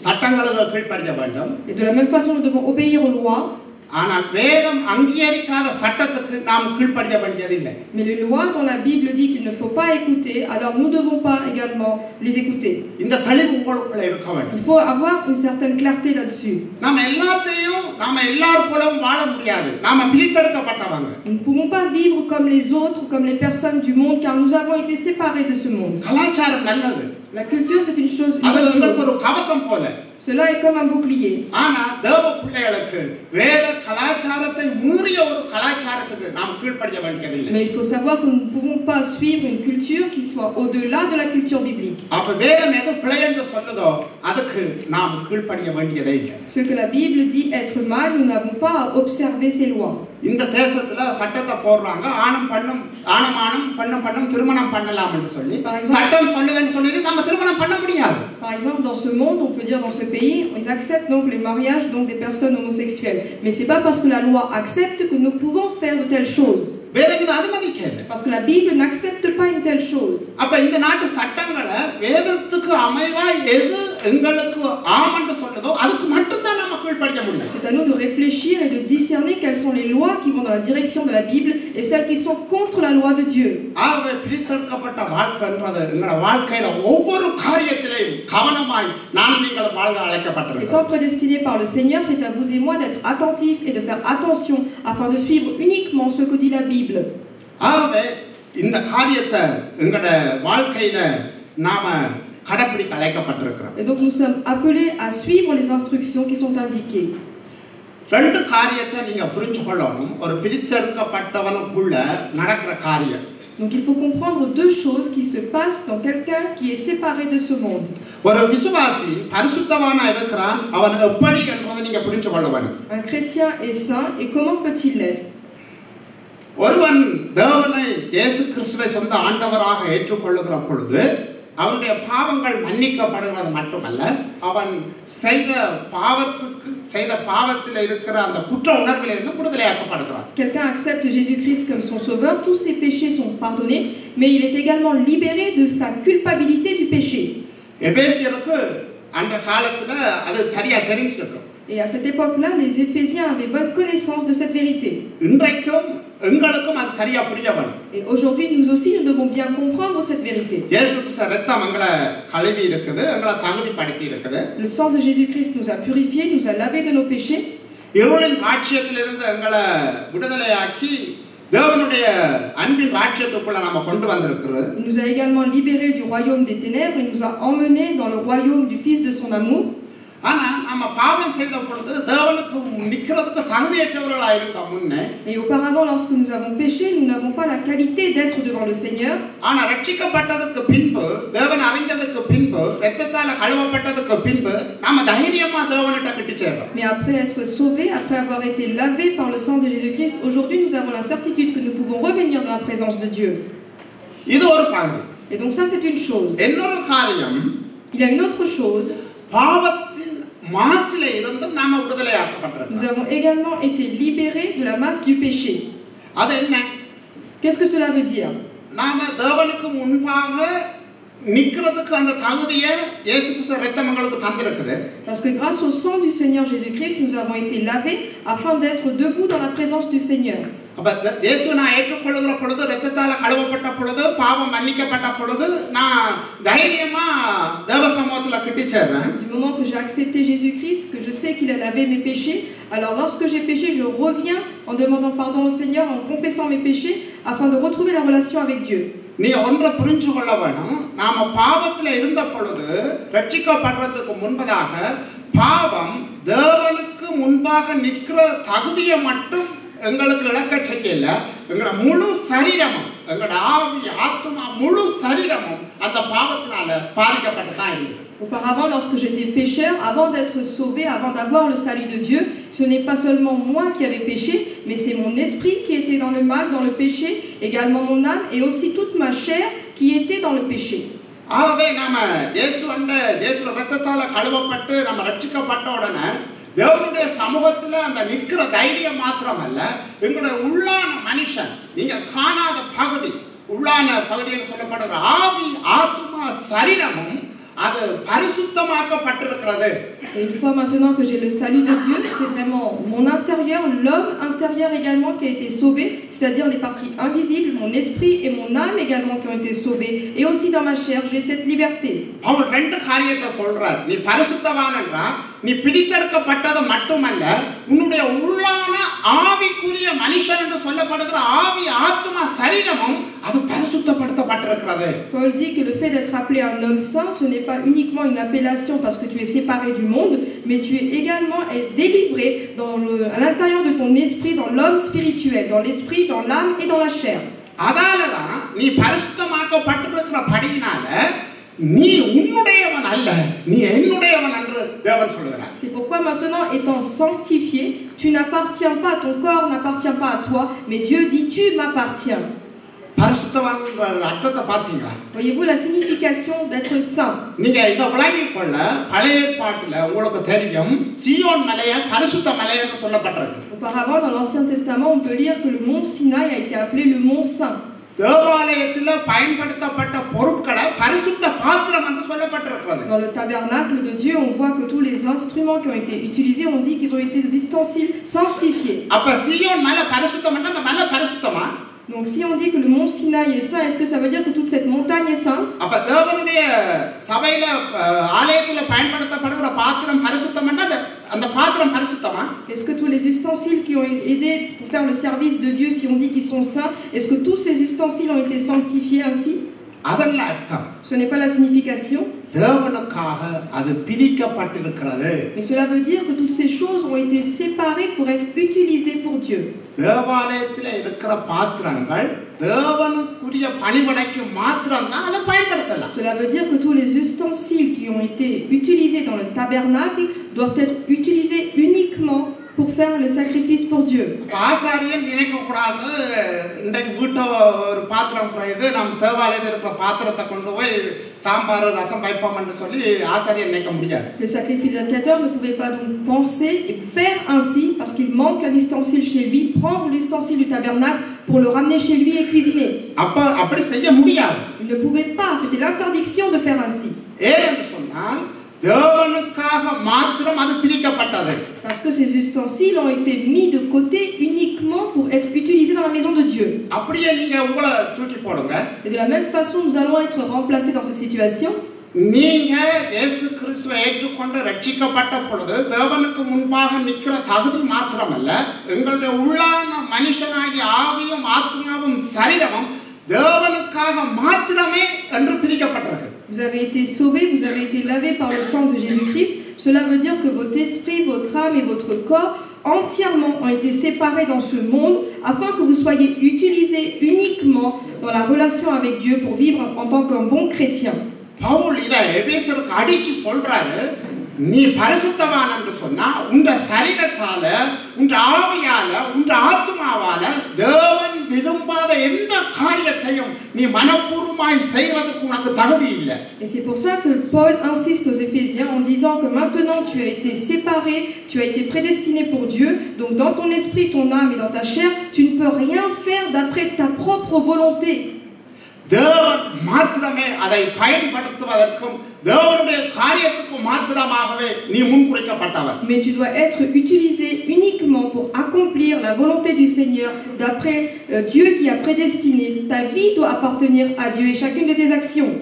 Et de la même façon, nous devons obéir aux lois. Mais les lois dont la Bible dit qu'il ne faut pas écouter, alors nous ne devons pas également les écouter. Il faut avoir une certaine clarté là-dessus. Nous ne pouvons pas vivre comme les autres, comme les personnes du monde, car nous avons été séparés de ce monde. La culture, c'est une chose. Cela est comme un bouclier. Mais il faut savoir que nous ne pouvons pas suivre une culture qui soit au-delà de la culture biblique. Ce que la Bible dit être mal, nous n'avons pas à observer ces lois. Par exemple, dans ce monde, on peut dire dans ce pays, ils acceptent donc les mariages donc des personnes homosexuelles. Mais c'est pas parce que la loi accepte que nous pouvons faire de telles choses. Parce que la Bible n'accepte pas une telle chose. கீழ்ப்படிய முடியும். C'est à nous de réfléchir et de discerner quelles sont les lois qui vont dans la direction de la Bible et celles qui sont contre la loi de Dieu. ஆகவே பிரித்தெடுக்கப்பட்ட வாழ்க்கைன்றது எங்களோட வாழ்க்கையில ஒவ்வொரு காரியத்திலையும் கவனமாய் நான் நீங்கள் வாழ்க அழைக்கப்பட்டிருக்கிறோம். Étant prédestinés par le Seigneur, c'est à vous et moi d'être attentifs et de faire attention afin de suivre uniquement ce que dit la Bible. ஆகவே இந்த காரியத்தை எங்களோட வாழ்க்கையில நாம கடைபிடிக்க அழைக்கப்பட்டிருக்கிறோம். Et donc nous sommes appelés à suivre les instructions qui sont indiquées. ரெண்டு காரியத்தை நீங்க புரிஞ்சு கொள்ளணும். ஒரு பிரித்தெடுக்கப்பட்டவனுக்குள்ள நடக்கிற காரியம். Donc il faut comprendre deux choses qui se passent dans quelqu'un qui est séparé de ce monde. ஒரு விசுவாசி பரிசுத்தவானா இருக்கிறான், அவன் எப்படி என்றதை நீங்க புரிஞ்சு கொள்ள வேண்டும். Un chrétien est saint et comment peut-il l'être? ஒருவன் தேவனை இயேசு கிறிஸ்துவை சொந்த ஆண்டவராக ஏற்றுக்கொள்ளுகிற பொழுது அவனுடைய பாவங்கள் மன்னிக்கப்படுகிறது மட்டுமல்ல, அவன் செய்த பாவத்தில் இருக்கிற அந்த குற்ற உணர்விலிருந்து விடுதலையாக்கப்படுகிறான். Quelqu'un accepte Jésus-Christ comme son sauveur, tous ses péchés sont pardonnés, mais il est également libéré de sa culpabilité du péché. எபேசியருக்கு அந்த காலத்துல அது சரியா தெரிஞ்சிருக்கும். Et à cette époque-là, les Éphésiens avaient bonne connaissance de cette vérité. இன்றைக்கும் எங்களுக்கும் அது சரியா புரிய வேண்டும். Et aujourd'hui, nous aussi, nous devons bien comprendre cette vérité. இயேசு கிறிஸ்து ரத்தம் எங்களை கழுவி இருக்குது, எங்களை தகுதிப்படுத்தி இருக்குது. Le sang de Jésus-Christ nous a purifiés, nous a lavés de nos péchés. இருளின் ராஜ்யத்திலிருந்து எங்களை விடுதலையாக்கி தேவனுடைய அன்பின் ராஜ்யத்துக்குள்ள நாம கொண்டு வந்திருக்கிறது. Il nous a également libérés du royaume des ténèbres et nous a emmenés dans le royaume du Fils de son amour. ஆனா நம்ம பாவம் செய்த பொழுது தேவனுக்கு நிக்கிறதுக்கு தகுதியற்றவர்களாக இருந்த முன்னே, Et auparavant, lorsque nous avons péché, nous n'avons pas la qualité d'être devant le Seigneur. ஆனா ரட்சிக்கப்பட்டதுக்கு பின்பு, தேவன் அறிந்ததுக்கு பின்பு, இரத்தத்தால கழுவப்பட்டதுக்கு பின்பு நாம தைரியமா தேவனிட்ட கிட்ட சேரோம். Mais après être sauvés, après avoir été lavés par le sang de Jésus-Christ, aujourd'hui nous avons la certitude que nous pouvons revenir dans la présence de Dieu. இது ஒரு காரியம். Et donc ça, c'est une chose. இன்னொரு காரியம், Il y a une autre chose. பாவத்தின் மாசில இருந்து நாம விடுதலையாக்கப்பட்டிருக்கிறோம். Nous avons également été libérés de la masse du péché. அது என்ன? Qu'est-ce que cela veut dire? நாம தேவனுக்கு முன்பாக நிக்கிறதுக்கு அந்த தகுதியை இயேசு கிறிஸ்து ரத்தம் எங்களுக்கு தந்திருக்குது. Parce que grâce au sang du Seigneur Jésus-Christ, nous avons été lavés afin d'être debout dans la présence du Seigneur. அப்ப இயேசுவை நான் ஏற்றுக்கொள்ளுகிற பொழுது, ரத்தத்தால கழுவப்பட்ட பொழுது, பாவம் மன்னிக்கப்பட்ட பொழுது நான் தைரியமா தேவ சமூகத்துல கிட்டி சேர்றேன். Du moment que j'ai accepté Jésus-Christ, que je sais qu'il a lavé mes péchés, alors lorsque j'ai péché, je reviens en demandant pardon au Seigneur, en confessant mes péchés, afin de retrouver la relation avec Dieu. நீ ஒன்றை புரிஞ்சு கொள்ள வேணும். நாம பாவத்துல இருந்த பொழுது ரட்சிக்கப்படுறதுக்கு முன்பதாக பாவம் தேவனுக்கு முன்பாக நிற்கிற தகுதியை மட்டும் எங்களுக்கு இழக்க செய்யல, எங்களோட முழு சரீரமும், எங்களோட ஆவி ஆத்மா முழு சரீரமும் அந்த பாவத்தினால பாதிக்கப்பட்டு தான் இருந்தது. Auparavant, lorsque j'étais pécheur, avant d'être sauvé, avant d'avoir le salut de Dieu, ce n'est pas seulement moi qui avais péché, mais c'est mon esprit qui était dans le mal, dans le péché, également mon âme et aussi toute ma chair qui était dans le péché. ஆகவே நாம இயேசு ரத்தத்தால கழுவப்பட்டு நம்ம ரட்சிக்கப்பட்ட உடனே தேவனுடைய சமூகத்துல அந்த நிற்கிற தைரியம் மாத்திரமல்ல, எங்களுடைய உள்ளான மனுஷன், நீங்க காணாத பகுதி, உள்ளான பகுதியில் சொல்லப்படுகிற ஆவி ஆத்மா சரீரமும் அது பரிசுத்தமாக்கப்பட்டிருக்கிறது. Et une fois maintenant que j'ai le salut de Dieu, c'est vraiment mon intérieur, l'homme intérieur également qui a été sauvé, c'est-à-dire les parties invisibles, mon esprit et mon âme également qui ont été sauvés, et aussi dans ma chair, j'ai cette liberté. அவர் ரெண்டு காரியத்தை சொல்றார். நீ பரிசுத்தவான்ன்றா, நீ பிடித்தெடுக்கப்பட்டது மட்டுமல்ல, உன்னுடைய உள்ளான ஆவிக்குரிய மனுஷன் என்று சொல்லப்படுகிற ஆவி ஆத்மா சரீரமும் அது பரிசுத்தப்படுத்தப்பட்டிருக்கிறது. Paul dit que le fait d'être appelé un homme saint, ce n'est pas uniquement une appellation parce que tu es séparé du monde, mais tu es également délivré à l'intérieur de ton esprit, dans l'homme spirituel, dans l'esprit, dans l'âme et dans la chair. அதாலதான் நீ பரிசுத்தமாக்கப்பட்டிருக்கிற படியினால நீ உன்னுடையவன் அல்ல, நீ என்னுடையவன் என்று தேவன் சொல்கிறார். C'est pourquoi maintenant, étant sanctifié, tu n'appartiens pas, ton corps n'appartient pas à toi, mais Dieu dit tu m'appartiens. பரிசுத்தவான்ன்ற அர்த்தத்தை பாத்தீங்களா? Voyez-vous la signification d'être saint? நீங்க இத விளங்கிக் கொள்ள பழைய ஏற்பாட்டுல உங்களுக்கு தெரியும், சீயோன் மலையை பரிசுத்த மலை என்று சொல்லப்பட்டிருக்கு. Auparavant, dans l'Ancien Testament, on peut lire que le mont Sinaï a été appelé le mont Saint. தேவாலயத்தில் பயன்படுத்தப்பட்ட பொருட்களை பரிசுத்த பாத்திரம் என்று சொல்லப்பட்டிருக்கிறது. Dans le tabernacle de Dieu, on voit que tous les instruments qui ont été utilisés, on dit qu'ils ont été des ustensiles sanctifiés. அப்ப சீயோன் மலை பரிசுத்தம்னா அந்த மலை பரிசுத்தமா? Donc si on dit que le mont Sinaï est saint, est-ce que ça veut dire que toute cette montagne est sainte? அப்ப தேவனுடைய சபையில ஆலயத்துல பயன்படுத்தப்படுகிற பாத்திரம் பரிசுத்தம்னா அந்த பாத்திரம் பரிசுத்தமா? Est-ce que tous les ustensiles qui ont aidé pour faire le service de Dieu, si on dit qu'ils sont saints, est-ce que tous ces ustensiles ont été sanctifiés ainsi? அதல்ல அர்த்தம். Ce n'est pas la signification. தேவனுக்காக அது பிரிக்கப்பட்டிருக்கிறது. Mais cela veut dire que toutes ces choses ont été séparées pour être utilisées pour Dieu. தேவாலயத்தில் இருக்கிற பாத்திரங்கள் தேவனுக்குரிய பணிபடைக்கு மாத்திரம் தான் அதை பயன்படுத்தலாம். Cela veut dire que tous les ustensiles qui ont été utilisés dans le tabernacle doivent être utilisés uniquement pour faire le sacrifice pour Dieu. ஆசாரியன் நினைக்க கூடாது இன்றைக்கு வீட்டை ஒரு பாத்திரம் குறையுது நம்ம தேவாலயத்தில் இருக்கிற பாத்திரத்தை கொண்டு போய் சாம்பார் ரசம் வைப்போம் என்று சொல்லி ஆசாரியன் நினைக்க முடியாது. Le sacrificateur ne pouvait pas donc penser et faire ainsi parce qu'il manque un ustensile chez lui, prendre l'ustensile du tabernacle pour le ramener chez lui et cuisiner. அப்படி செய்ய முடியாது. Il ne pouvait pas, c'était l'interdiction de faire ainsi. ஏன்னு சொன்னால் தேவனுக்காக மாத்திரம் அது பிரிக்கப்பட்டது. Parce que ces ustensiles ont été mis de côté uniquement pour être utilisés dans la maison de Dieu. அப்படியே நீங்க உங்களை தூக்கி போடுங்க. Et de la même façon, nous allons être remplacés dans cette situation. நீங்க இயேசு கிறிஸ்துவை ஏற்றுக்கொண்டு ரட்சிக்கப்பட்ட பொழுது தேவனுக்கு முன்பாக நிற்கிற தகுதி மாத்திரமல்ல, எங்களுடைய உள்ளான மனுஷனாகிய ஆவியும் ஆத்மாவும் சரீரமும் தேவனுக்காக மாத்திரமே என்று பிரிக்கப்பட்டிருக்கு. Vous avez été sauvés, vous avez été lavés par le sang de Jésus-Christ. Cela veut dire que votre esprit, votre âme et votre corps entièrement ont été séparés dans ce monde afin que vous soyez utilisés uniquement dans la relation avec Dieu pour vivre en tant qu'un bon chrétien. Pavul இதை எபேசருக்கு அடிச்சு சொல்றாரு, நீ பரிசுத்தவான் என்று சொன்னா உங்க சரீரத்தால உங்க ஆவியால உங்க ஆத்மாவால தேவன் விரும்பாத எந்த காரியத்தையும் நீ மனப்பூர்வமாய் செய்வதற்கு உனக்கு தகுதி இல்லை. Et c'est pour ça que Paul insiste aux Éphésiens en disant que maintenant tu as été séparé, tu as été prédestiné pour Dieu, donc dans ton esprit, ton âme et dans ta chair, tu ne peux rien faire d'après ta propre volonté. தேவன் மாத்திரமே அதை பயன்படுத்துவதற்கும் தேவனுடைய காரியத்துக்கும் மாத்திரமாகவே நீ முன்குறிக்கப்பட்டவர். Mais tu dois être utilisé uniquement pour accomplir la volonté du Seigneur d'après Dieu qui a prédestiné. Ta vie doit appartenir à Dieu et chacune de tes actions.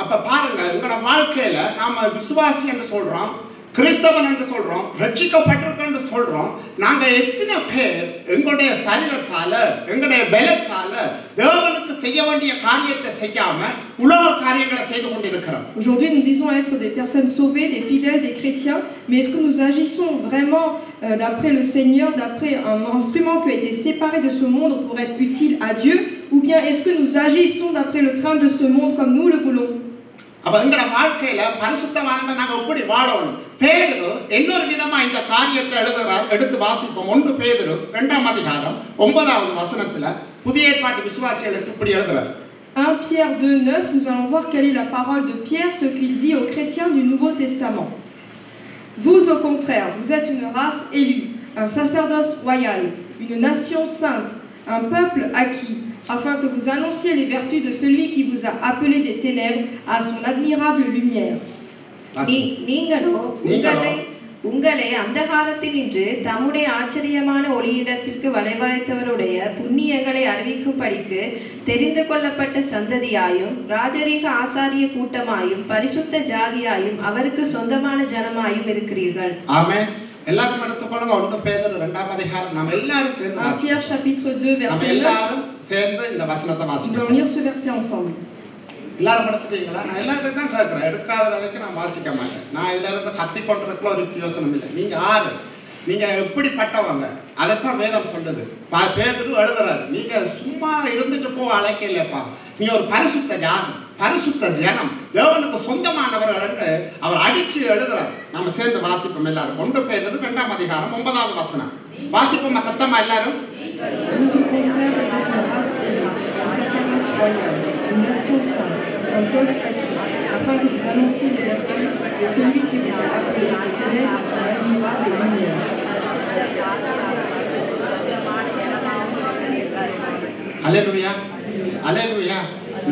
அப்ப பாருங்க, எங்களோட வாழ்க்கையில நாம விசுவாசி என்று சொல்றோம், கிறிஸ்தவன் என்று சொல்றோம், ரட்சிக்கப்பட்டிருக்கோம் என்று சொல்றோம். நாங்க எத்தனை பேர் எங்களுடைய சரீரத்தால எங்களுடைய பலத்தால தேவனுக்கு செய்ய வேண்டிய காரியத்தை செய்யாம உலக காரியங்களை செய்து கொண்டிருக்கிறோம். Aujourd'hui, nous disons être des personnes sauvées, des fidèles, des chrétiens, mais est-ce que nous agissons vraiment d'après le Seigneur, d'après un instrument qui a été séparé de ce monde pour être utile à Dieu, ou bien est-ce que nous agissons d'après le train de ce monde comme nous le voulons? அப்ப எங்கட வாழ்க்கையில பரிசுத்தவான்களா நாங்க எப்படி வாழணும்? பேதுரு இன்னொரு விதமா இந்த காரியத்தை எடுத்து வாசிப்போம். 1 பேதுரு 2ஆம் அதிகாரம் 9வது வசனத்துல புதிய ஏற்பாட்டு விசுவாசிகளுக்கு இப்படி எழுதுறார். 1 Pierre 2:9, nous allons voir quelle est la parole de Pierre, ce qu'il dit aux chrétiens du Nouveau Testament. Vous, au contraire, vous êtes une race élue, un sacerdoce royal, une nation sainte, un peuple acquis, afin que vous annonciez les vertus de celui qui vous a appelé des ténèbres à son admirable lumière. உங்களை அந்த காலத்தினின்று தம்முடைய ஆச்சரியமான ஒளியிடத்திற்கு வரவழைத்தவருடைய புண்ணியங்களை அறிவிக்கும்படிக்கு தெரிந்து கொள்ளப்பட்ட சந்ததியாயும் ராஜரீக ஆசாரிய கூட்டமாயும் பரிசுத்த ஜாதியாயும் அவருக்கு சொந்தமான ஜனமாயும் இருக்கிறீர்கள். ஆமென். எல்லாரும் எடுத்துக்கொள்ளுங்க. 1 பேதுரு 2ஆம் அதிகாரம் நாம் எல்லாரும் சேர்ந்து 1 Pierre chapitre 2 verset 9. எல்லாரும் சேர்ந்து இந்த வசனத்தை Nous வாசிப்போம். allons lire ce verset ensemble. எல்லாரும் படிச்சிட்டீங்களா? நான் எல்லார்கிட்ட தான் கேட்கிறேன். எடுக்காத வரைக்கும் நான் வாசிக்க மாட்டேன். நான் இதுல இருந்து கத்தி கொண்டிருக்கிற ஒரு பிரயோஜனம் இல்லை. நீங்க ஆறு, நீங்க எப்படிப்பட்டவங்க அதைத்தான் வேதம் சொல்லுது. பேதுரு எழுதுறாரு, நீங்க சும்மா இருந்துட்டு போக அழைக்கலப்பா, நீ ஒரு பரிசுத்த ஜாதி, பரிசுத்த ஜனம், தேவனுக்கு சொந்தமானவர்கள் என்று அவர் அடிச்சு எழுதுறாரு. நம்ம சேர்ந்து வாசிப்போம் எல்லாரும். 1 பேதுரு 2ஆம் அதிகாரம் 9வது வசனம் வாசிப்போமா சத்தமா எல்லாரும்? Vous, au contraire, vous êtes une race élue, un sacerdoce royal, une nation sainte, un peuple acquis, afin que vous annonciez les vertus de celui qui vous a appelé des ténèbres à son admirable lumière. Alléluia. Alléluia.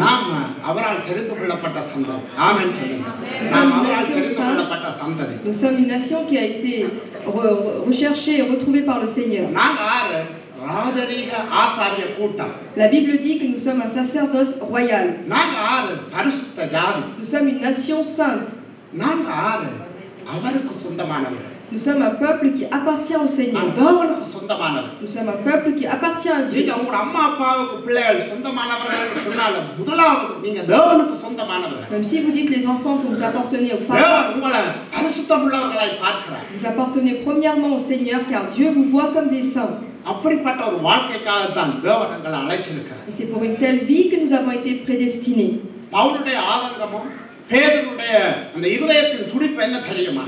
நாம் அவரால் தெரிந்து கொள்ளப்பட்ட சந்ததி. ஆமென் சொல்லுங்க. நாம் அவரால் தெரிந்து கொள்ளப்பட்ட சந்ததி. Nous sommes une nation qui a été recherchée et retrouvée par le Seigneur. நாம் யாரு? ராஜரீக ஆசாரிய கூட்டம். La Bible dit que nous sommes un sacerdoce royal. நாம் யாரு? பரிசுத்த ஜாதி. Nous sommes une nation sainte. நாம் யாரு? அவருக்கு சொந்தமானவர்கள். Nous sommes un peuple qui appartient au Seigneur. தேவனுக்கு சொந்தமானவர்கள். Nous sommes un peuple qui appartient à Dieu. நீங்க உங்க அம்மா அப்பாவுக்கு பிள்ளைகள் சொந்தமானவர்கள் என்று சொன்னாலும் முதலாவது நீங்க தேவனுக்கு சொந்தமானவர்கள். Même si vous dites les enfants que vous appartenez au Père, தேவன் உங்களை பரிசுத்தமுள்ளவர்களாய் பார்க்கிறார். vous appartenez premièrement au Seigneur car Dieu vous voit comme des saints. அப்படிப்பட்ட ஒரு வாழ்க்கைக்காக தான் தேவன் எங்களை அழைச்சிருக்கிறார். Et c'est pour une telle vie que nous avons été prédestinés. பவுலுடைய ஆதங்கமும் பேதுருடைய அந்த இதயத்தின் துடிப்பு என்ன தெரியுமா?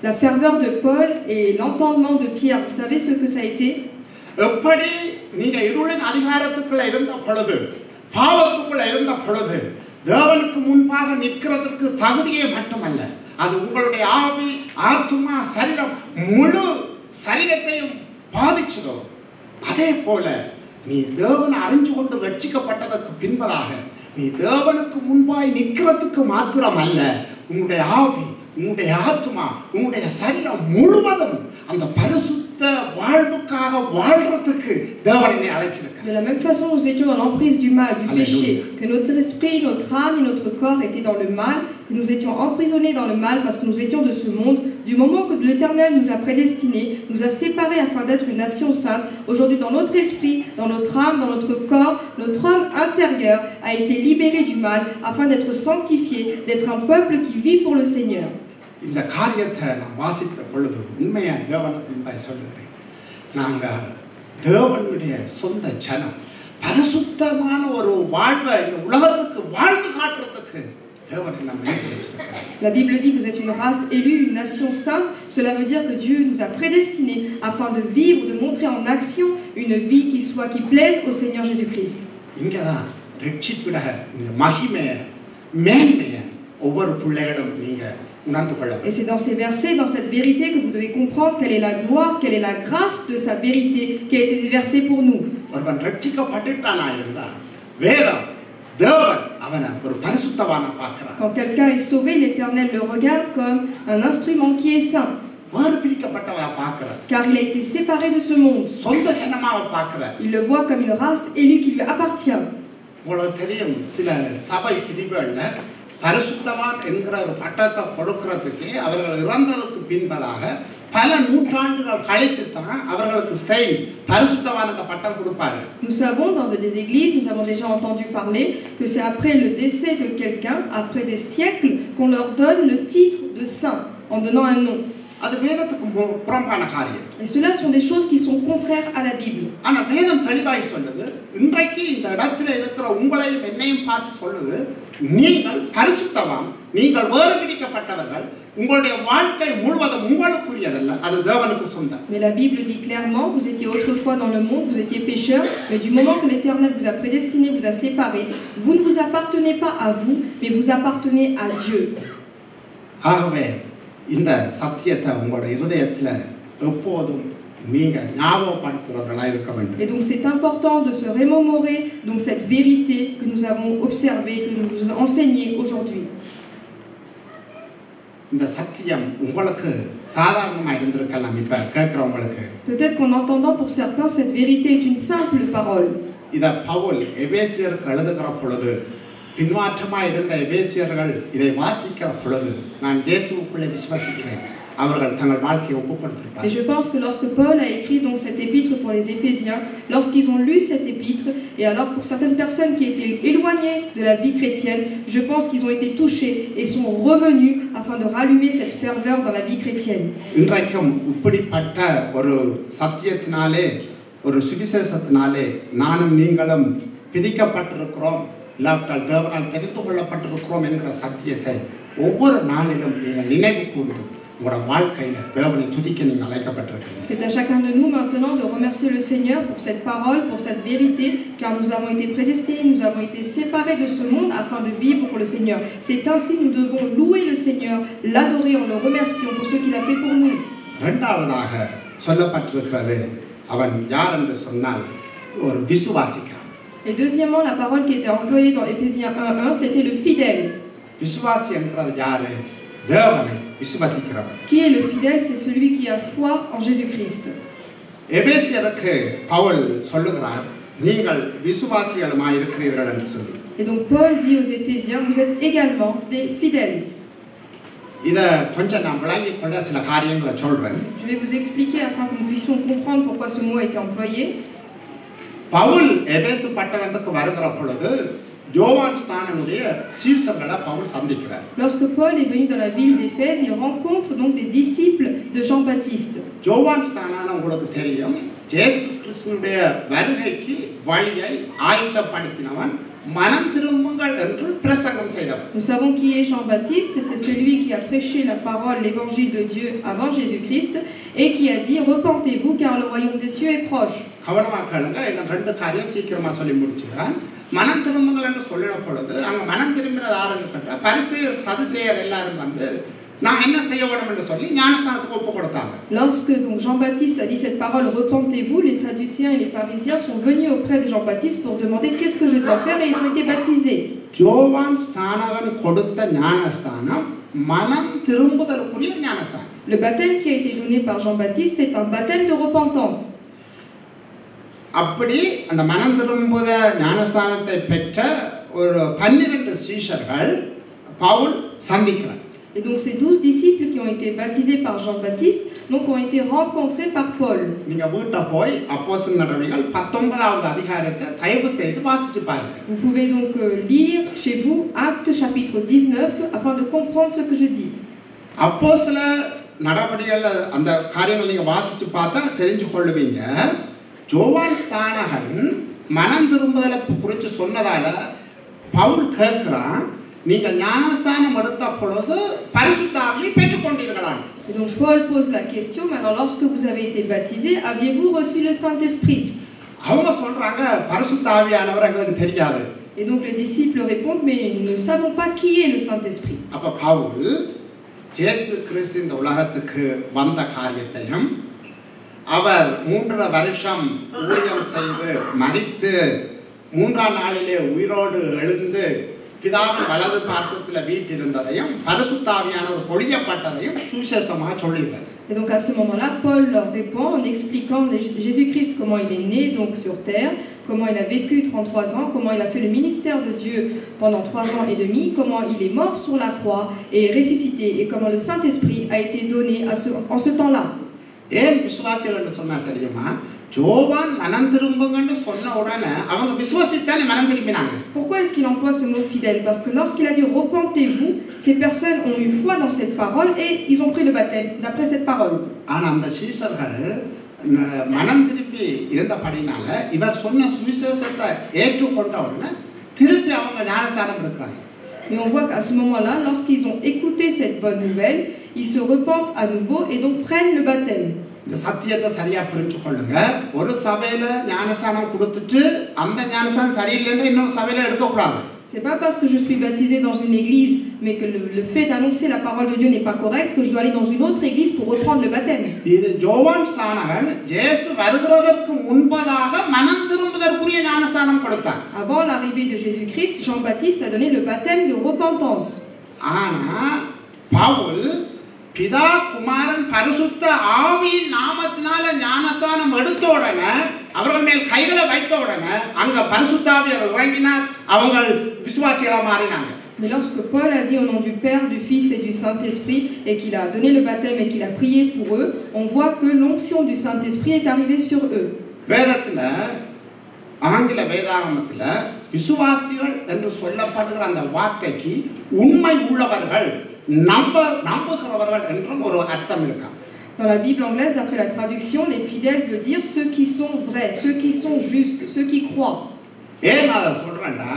La ferveur de Paul et l'entendement de Pierre, vous savez ce que ça a été? எப்படி நீங்க இருளின் அதிகாரத்துக்குள்ள இருந்த பொழுது, பாவத்துக்குள்ள இருந்த பொழுது தேவனுக்கு முன்பாக நிற்கிறதுக்கு தகுதியே மட்டுமல்ல, அது உங்களுடைய ஆவி, ஆத்துமா, சரீரம் முழு சரீரத்தையும் பாதிச்சதோ, அதே போல நீ தேவனை அறிஞ்சு கொண்டு ரட்சிக்கப்பட்டதற்கு பின்பதாக நீ தேவனுக்கு முன்பாய் நிற்கிறதுக்கு மாத்திரம் அல்ல, உன்னுடைய ஆவி, உன்னுடைய ஆத்துமா, உன்னுடைய சரீரம் முழுவதும் அந்த பரிசுத்த வாழ்வுக்காக வாழ்றதுக்கு தேவனை அழைச்சிருக்கார். De la même façon, nous étions dans l'emprise du mal, du péché, que notre esprit, notre âme et notre corps étaient dans le mal, que nous étions emprisonnés dans le mal parce que nous étions de ce monde. Du moment que l'Éternel nous a prédestinés, nous a séparés afin d'être une nation sainte, aujourd'hui dans notre esprit, dans notre âme, dans notre corps, notre homme intérieur a été libéré du mal afin d'être sanctifié, d'être un peuple qui vit pour le Seigneur. இந்த காரியத்தை நான் வாசித்த பொழுது உண்மையா தேவனுக்கு முன்பாய் சொல்லுகிறேன், நாங்கள் தேவனுடைய சொந்த ஜனம், பரிசுத்தமான ஒரு வாழ்வை இந்த உலகத்துக்கு வாழ்ந்து காட்டுறதுக்கு தேவனை நம்ம ஏற்படுத்தியிருக்கிறார். La Bible dit que vous êtes une race élue, une nation sainte. Cela veut dire que Dieu nous a prédestinés afin de vivre, de montrer en action une vie qui plaise au Seigneur Jésus-Christ. இங்கதான் ரட்சிப்பிட இந்த மகிமையை, மேன்மையை ஒவ்வொரு பிள்ளைகளும் நீங்க உணர்ந்து கொள்ள. Et c'est dans ces versets, dans cette vérité que vous devez comprendre quelle est la gloire, quelle est la grâce de sa vérité qui a été déversée pour nous. ஒருவன் ரட்சிக்கப்பட்டுட்டானா இருந்தா வேதம் தேவன் அவனை ஒரு பரிசுத்தவானா பார்க்கிறார். Quand quelqu'un est sauvé, l'Éternel le regarde comme un instrument qui est saint. வேறு பிரிக்கப்பட்டவனா பார்க்கிறார். Car il a été séparé de ce monde. சொந்த ஜனமாக பார்க்கிறார். Il le voit comme une race élue qui lui appartient. உங்களுக்கு தெரியும், சில சபை பிரிவுகள்ல பரிசுத்தவான் என்கிற ஒரு பட்டத்தை கொடுக்கிறதுக்கு அவர்கள் இறந்ததுக்கு பின்பதாக பல நூற்றாண்டுகள் கழித்து தான் அவர்களுக்கு பரிசுத்தவான் என்ற பட்டம் கொடுப்பாரு. Nous savons dans des églises, nous avons déjà entendu parler que c'est après le décès de quelqu'un, après des siècles, qu'on leur donne le titre de saint en donnant un nom. அது வேதத்துக்கு புறம்பான காரியம். Et cela sont des choses qui sont contraires à la Bible. ஆனா வேதம் தெளிவாய் சொல்லுது, இன்றைக்கு இந்த இடத்துல இருக்கிற உங்களையும் என்னையும் பார்த்து சொல்லுது, நீங்கள் பரிசுத்தவான், நீங்கள் வேறு பிடிக்கப்பட்டவர்கள், உங்களுடைய வாழ்க்கை முழுவதும் உங்களுக்குரியதல்ல, அது தேவனுக்கு சொந்தம். Mais la Bible dit clairement, vous étiez autrefois dans le monde, vous étiez pécheurs, mais du moment que l'Éternel vous a prédestinés, vous a séparés, vous ne vous appartenez pas à vous, mais vous appartenez à Dieu. ஆகவே இந்த சத்தியத்தை உங்களுடைய இதயத்துல எப்போதும் நீங்க ஞாபகப்படுத்துறவர்களா இருக்க வேண்டும். Et donc c'est important de se remémorer donc cette vérité que nous avons observée, que nous nous enseignée aujourd'hui. இந்த சத்தியம் உங்களுக்கு சாதாரணமா இருந்திருக்கலாம், இப்ப கேட்கிறவங்களுக்கு. Peut-être qu'en entendant pour certains cette vérité est une simple parole. இத பவுல் எபேசியருக்கு எழுதுகிற பொழுது, பின்மாற்றமா இருந்த எபேசியர்கள் இதை வாசிக்கிற பொழுது, நான் இயேசுவுக்குள்ளே விசுவாசிக்கிறேன், அவர்கள் தங்கள் வாழ்க்கையை ஒப்புக்கொடுத்திருப்பார்கள். Et je pense que lorsque Paul a écrit donc cet épître pour les Éphésiens, lorsqu'ils ont lu cet épître, et alors pour certaines personnes qui étaient éloignées de la vie chrétienne, je pense qu'ils ont été touchés et sont revenus afin de rallumer cette ferveur dans la vie chrétienne. இன்றைக்கும் இப்படிப்பட்ட ஒரு சத்தியத்தினாலே, ஒரு சுவிசேஷத்தினாலே நானும் நீங்களும் பிரிக்கப்பட்டிருக்கிறோம், இல்லாவிட்டால் தேவனால் தெரிந்து கொள்ளப்பட்டிருக்கிறோம் என்கிற சத்தியத்தை ஒவ்வொரு நாளிலும் நீங்கள் நினைவு கூர்ந்து உங்களோட வாழ்க்கையில தேவனை துதிக்க நீங்கள் அழைக்கப்பட்டிருக்கிறீர்கள். C'est à chacun de nous maintenant de remercier le Seigneur pour cette parole, pour cette vérité, car nous avons été prédestinés, nous avons été séparés de ce monde afin de vivre pour le Seigneur. C'est ainsi nous devons louer le Seigneur, l'adorer en le remerciant pour ce qu'il a fait pour nous. இரண்டாவதாக சொல்லப்பட்டிருக்கிறது, அவன் யார் என்று சொன்னால் ஒரு விசுவாசிக்கிறான். Et deuxièmement, la parole qui était employée dans Éphésiens 1:1, c'était le fidèle. விசுவாசி என்றது யாரு? தேவனை விசுவாசிக்கிறவர். Qui est le fidèle? C'est celui qui a foi en Jésus-Christ. எபேசியருக்கு Pavul சொல்லுகிறார், நீங்கள் விசுவாசிகளுமாய் இருக்கிறீர்கள் என்று சொல்லி. Et donc Paul dit aux Éphésiens, vous êtes également des fidèles. இத கொஞ்சம் நான் விளங்கிக் கொள்ள சில காரியங்களை சொல்றேன். Je vais vous expliquer afin que nous puissions comprendre pourquoi ce mot a été employé. Pavul எபேசு பட்டணத்துக்கு வருகிற பொழுது யோவான் ஸ்நானனுடைய சீஷர்களை பவுல் சந்திக்கிறார். Lorsque Paul est venu dans la ville d'Éphèse, il rencontre donc des disciples de Jean-Baptiste. யோவான் ஸ்நானன் உங்களுக்கு தெரியும், இயேசு கிறிஸ்துவினுடைய வருகைக்கு வழியை ஆயத்தப்படுத்தினவன், மனம் திரும்புங்கள் என்று பிரசங்கம் செய்தவன். Nous savons qui est Jean-Baptiste, c'est celui qui a prêché la parole, l'évangile de Dieu avant Jésus-Christ et qui a dit repentez-vous car le royaume des cieux est proche. கவனமாக கேளுங்க, இந்த ரெண்டு காரியம் சீக்கிரமா சொல்லி முடிச்சுதான். மனம் திரும்புங்கள் என்று சொல்லின பொழுது அங்க மனம் திரும்பினது ஆரம்பிச்சு கேட்டா பரிசேயர் சதுசேயர் எல்லாரும் வந்து நான் என்ன செய்ய வேண்டும் என்று சொல்லி ஞானஸ்நானத்துக்கு ஒப்பு கொடுத்தாங்க. Lorsque donc Jean-Baptiste a dit cette parole repentez-vous, les sadduciens et les pharisiens sont venus auprès de Jean-Baptiste pour demander qu'est-ce que je dois faire et ils ont été baptisés. யோவான் ஸ்நானகன் கொடுத்த ஞானஸ்நானம் மனம் திரும்புதலுக்குரிய ஞானஸ்நானம். Le baptême qui a été donné par Jean-Baptiste, c'est un baptême de repentance. அப்படி அந்த மனம் திரும்புத ஞானஸ்நானத்தை பெற்ற ஒரு 12 சீஷர்கள் பவுல் சந்திக்கிறார். Et donc ces 12 disciples qui ont été baptisés par Jean-Baptiste donc ont été rencontrés par Paul. நீங்க வீட்டை போய் அப்போஸ்தலர் நடவடிக்கைகள் 19வது அதிகாரத்தை தயவு செய்து வாசிச்சு பாருங்க. Vous pouvez donc lire chez vous Actes chapitre 19 afin de comprendre ce que je dis. அப்போஸ்தலர் நடவடிக்கைகள் அந்த காரியங்களை நீங்க வாசிச்சு பார்த்தா தெரிஞ்சு கொள்ளுவீங்க. யோவான் ஸ்நானகன் மனம் திரும்புதலை குறித்து சொன்னதால பவுல் கேட்கிறான், நீங்கள் ஞானஸ்நானம் எடுத்த பொழுது பரிசுத்த ஆவியை பெற்றுக்கொண்டீர்களா? Et donc Paul pose la question, mais alors lorsque vous avez été baptisé, aviez-vous reçu le Saint-Esprit? அவங்க சொல்றாங்க பரிசுத்த ஆவியானவர் எங்களுக்கு தெரியாது. Et donc les disciples répondent, mais nous ne savons pas qui est le Saint-Esprit. அப்ப பவுல் இயேசு கிறிஸ்து இந்த உலகத்துக்கு வந்த காரியத்தையும் அவர் 3 வருஷம் ஊழியம் செய்து மரித்து 3ஆம் நாளிலே உயிரோடு எழுந்து பிதாவின் வலது பார்சத்தில் வீற்றிருந்ததையும் பரிசுத்த ஆவியானவர் பொழியப்பட்டதையும் சுவிசேஷமாக சொல்லியிருக்கார். Et donc à ce moment-là, Paul leur répond en expliquant Jésus-Christ, comment il est né donc sur terre, comment il a vécu 33 ans, comment il a fait le ministère de Dieu pendant 3 ans et demi, comment il est mort sur la croix et ressuscité, et comment le Saint-Esprit a été donné en ce temps-là. ஏன் விசுவாசிகள் என்று சொன்னா தெரியுமா? யோவான் மனம் திரும்புங்கன்னு சொன்ன உடனே அவங்க விசுவாசித்தானே மனம் திரும்பினாங்க. Pourquoi est-ce qu'il emploie ce mot fidèle? Parce que lorsqu'il a dit repentez-vous, ces personnes ont eu foi dans cette parole et ils ont pris le baptême d'après cette parole. ஆனா அந்த சீஷர்கள் மனம் திரும்பி இருந்தபடினால இவர் சொன்ன சுவிசேஷத்தை ஏற்றுக்கொண்ட உடனே திருப்பி அவங்க ஞானஸ்நானம் எடுக்கிறாங்க. Mais on voit qu'à ce moment-là, lorsqu'ils ont écouté cette bonne nouvelle, ils se repentent à nouveau et donc prennent le baptême. இந்த சத்தியத்தை சரியா புரிஞ்சு கொள்ளுங்க. ஒரு சபையில ஞானஸ்நானம் கொடுத்துட்டு அந்த ஞானஸ்நானம் சரியில்லைன்னு இன்னொரு சபையில எடுக்கக்கூடாது. C'est pas parce que je suis baptisé dans une église, mais que le fait d'annoncer la parole de Dieu n'est pas correct, que je dois aller dans une autre église pour reprendre le baptême. இது யோவான் ஸ்நானகன் இயேசு வருகிறதற்கு முன்பதாக மனம் திரும்புதற்குரிய ஞானஸ்நானம் கொடுத்தான். Avant l'arrivée de Jésus-Christ, Jean-Baptiste a donné le baptême de repentance. ஆனா பவுல் பிதா குமாரன் பரிசுத்த ஆவியின் நாமத்தினால ஞானஸ்நானம் எடுத்த உடனே அவர்கள் மேல் கைகளை வைத்த உடனே அங்க பரிசுத்த ஆவியார் இறங்கினார், அவங்க விசுவாசிகளா மாறினாங்க. Mais lorsque Paul a dit au nom du Père, du Fils et du Saint-Esprit et qu'il a donné le baptême et qu'il a prié pour eux, on voit que l'onction du Saint-Esprit est arrivée sur eux. வேதத்துல ஆங்கில வேதாகமத்துல விசுவாசிகள் என்று சொல்லப்படுகிற அந்த வார்த்தைக்கு உண்மை உள்ளவர்கள் நம்புகிறவர்கள் என்றும் ஒரு அர்த்தம் இருக்கு. Dans la Bible anglaise, d'après la traduction, les fidèles veut dire ceux qui sont vrais, ceux qui sont justes, ceux qui croient. ஏன் அதை சொல்றேன்டா,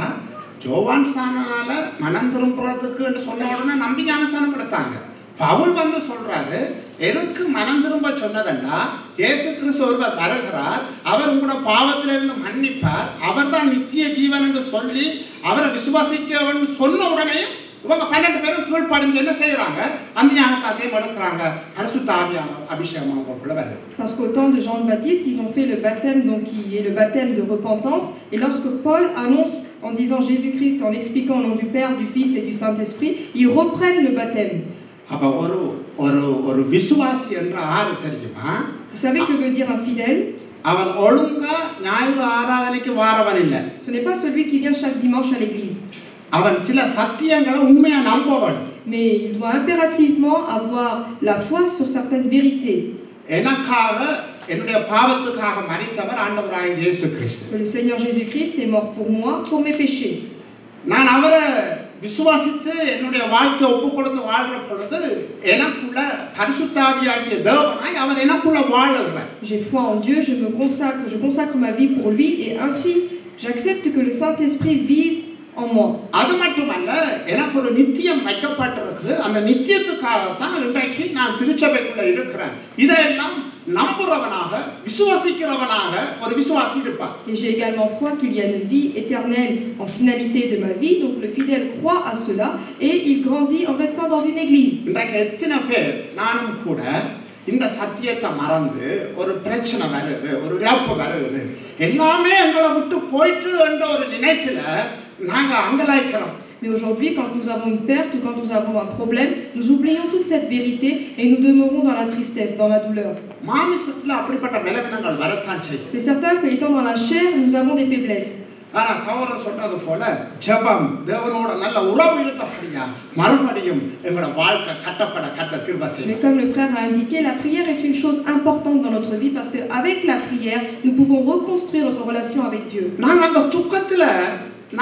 யோவான் ஸ்நானனால மனம் திரும்புறதுக்கு என்று சொன்ன உடனே நம்பி ஞானஸ்நானம் எடுத்தாங்க. பவுல் வந்து சொல்றாரு, எனக்கு மனம் திரும்ப சொன்னதண்டா இயேசு கிறிஸ்து ஒருவர் வருகிறார், அவர் உங்களோட பாவத்திலிருந்து மன்னிப்பார், அவர் தான் நித்திய ஜீவன் என்று சொல்லி அவரை விசுவாசிக்க சொன்ன உடனே இவங்க 12 பேரும் கீழ்ப்படிஞ்சு என்ன செய்யறாங்க? அந்த ஞானஸ்நானத்தையும் எடுக்கிறாங்க. பரிசுத்த ஆவியான அபிஷேகம் அவங்களுக்குள்ள வருது. Parce qu'au temps de Jean le Baptiste, ils ont fait le baptême, donc qui est le baptême de repentance. Et lorsque Paul annonce en disant Jésus-Christ, en expliquant au nom du Père, du Fils et du Saint-Esprit, ils reprennent le baptême. அப்ப ஒரு விசுவாசி என்ற ஆறு தெரியுமா? Vous savez que veut dire un fidèle? அவன் ஒழுங்கா ஞாயிறு ஆராதனைக்கு வாரவன் இல்ல. Ce n'est pas celui qui vient chaque dimanche à l'église. அவன் சில சத்தியங்களை உண்மையா நம்பவன். Mais il doit impérativement avoir la foi sur certaines vérités. எனக்காக என்னுடைய பாவத்துக்காக மரித்தவர் ஆண்டவராகிய இயேசு கிறிஸ்து. Le Seigneur Jésus-Christ est mort pour moi, pour mes péchés. நான் அவரை விசுவாசித்து என்னுடைய வாழ்க்கையை ஒப்புக்கொடுத்து வாழ்ற பொழுது எனக்குள்ள பரிசுத்த ஆவியாகிய தேவனாய் அவர் எனக்குள்ள வாழுகிறார். J'ai foi en Dieu, je consacre ma vie pour lui et ainsi j'accepte que le Saint-Esprit vive en moi. அது மட்டுமல்ல, எனக்கு ஒரு நித்தியம் வைக்கப்பட்டிருக்கு. அந்த நித்தியத்துக்காக தான் இன்றைக்கு நான் திருச்சபைக்குள்ள இருக்கிறேன். இதெல்லாம் நம்புறவனாக விசுவாசிக்கிறவனாக ஒரு விசுவாசி இருப்பார். Et j'ai également foi qu'il y a une vie éternelle en finalité de ma vie. Donc le fidèle croit à cela et il grandit en restant dans une église. இன்றைக்கு எத்தனை பேர் நானும் கூட இந்த சத்தியத்தை மறந்து ஒரு பிரச்சனை வருது, ஒரு இழப்பு வருது, எல்லாமே எங்களை விட்டு போயிட்டு என்ற ஒரு நினைப்பில நாங்க அங்கலாய்க்கிறோம். Mais aujourd'hui, quand nous avons une perte ou quand nous avons un problème, nous oublions toute cette vérité et nous demeurons dans la tristesse, dans la douleur. மாமிசத்துல அப்படிப்பட்ட பலவீனங்கள் வரத்தான் செய்யும். C'est certain qu'étant dans la chair, nous avons des faiblesses. ஆனா சகோதரர் சொன்னது போல ஜெபம் தேவனோட நல்ல உறவு இருந்தபடியா மறுபடியும் எங்களோட வாழ்க்கை கட்டப்பட கட்ட கிருபை செய்யும். Mais comme le frère a indiqué, la prière est une chose importante dans notre vie parce qu'avec la prière, nous pouvons reconstruire notre relation avec Dieu. நாங்க அந்த துக்கத்துல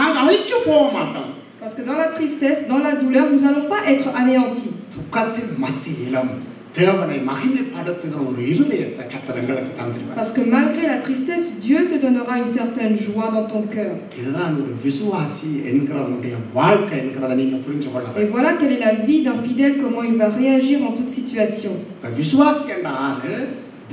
நாங்க அழிச்சு போக மாட்டோம். Parce que dans la tristesse, dans la douleur, nous n'allons pas être anéantis. துக்கத்தின் மத்தியிலும் தேவனை மகிமைப்படுத்துகிற ஒரு இருதயத்தை கர்த்தர் எங்களுக்கு தந்திருவார். Parce que malgré la tristesse, Dieu te donnera une certaine joie dans ton cœur. இதுதான் ஒரு விசுவாசி என்கிறவனுடைய வாழ்க்கை என்கிறதை நீங்க புரிஞ்சு கொள்ளலாம். Et voilà quelle est la vie d'un fidèle, comment il va réagir en toute situation. விசுவாசி என்ற ஆளு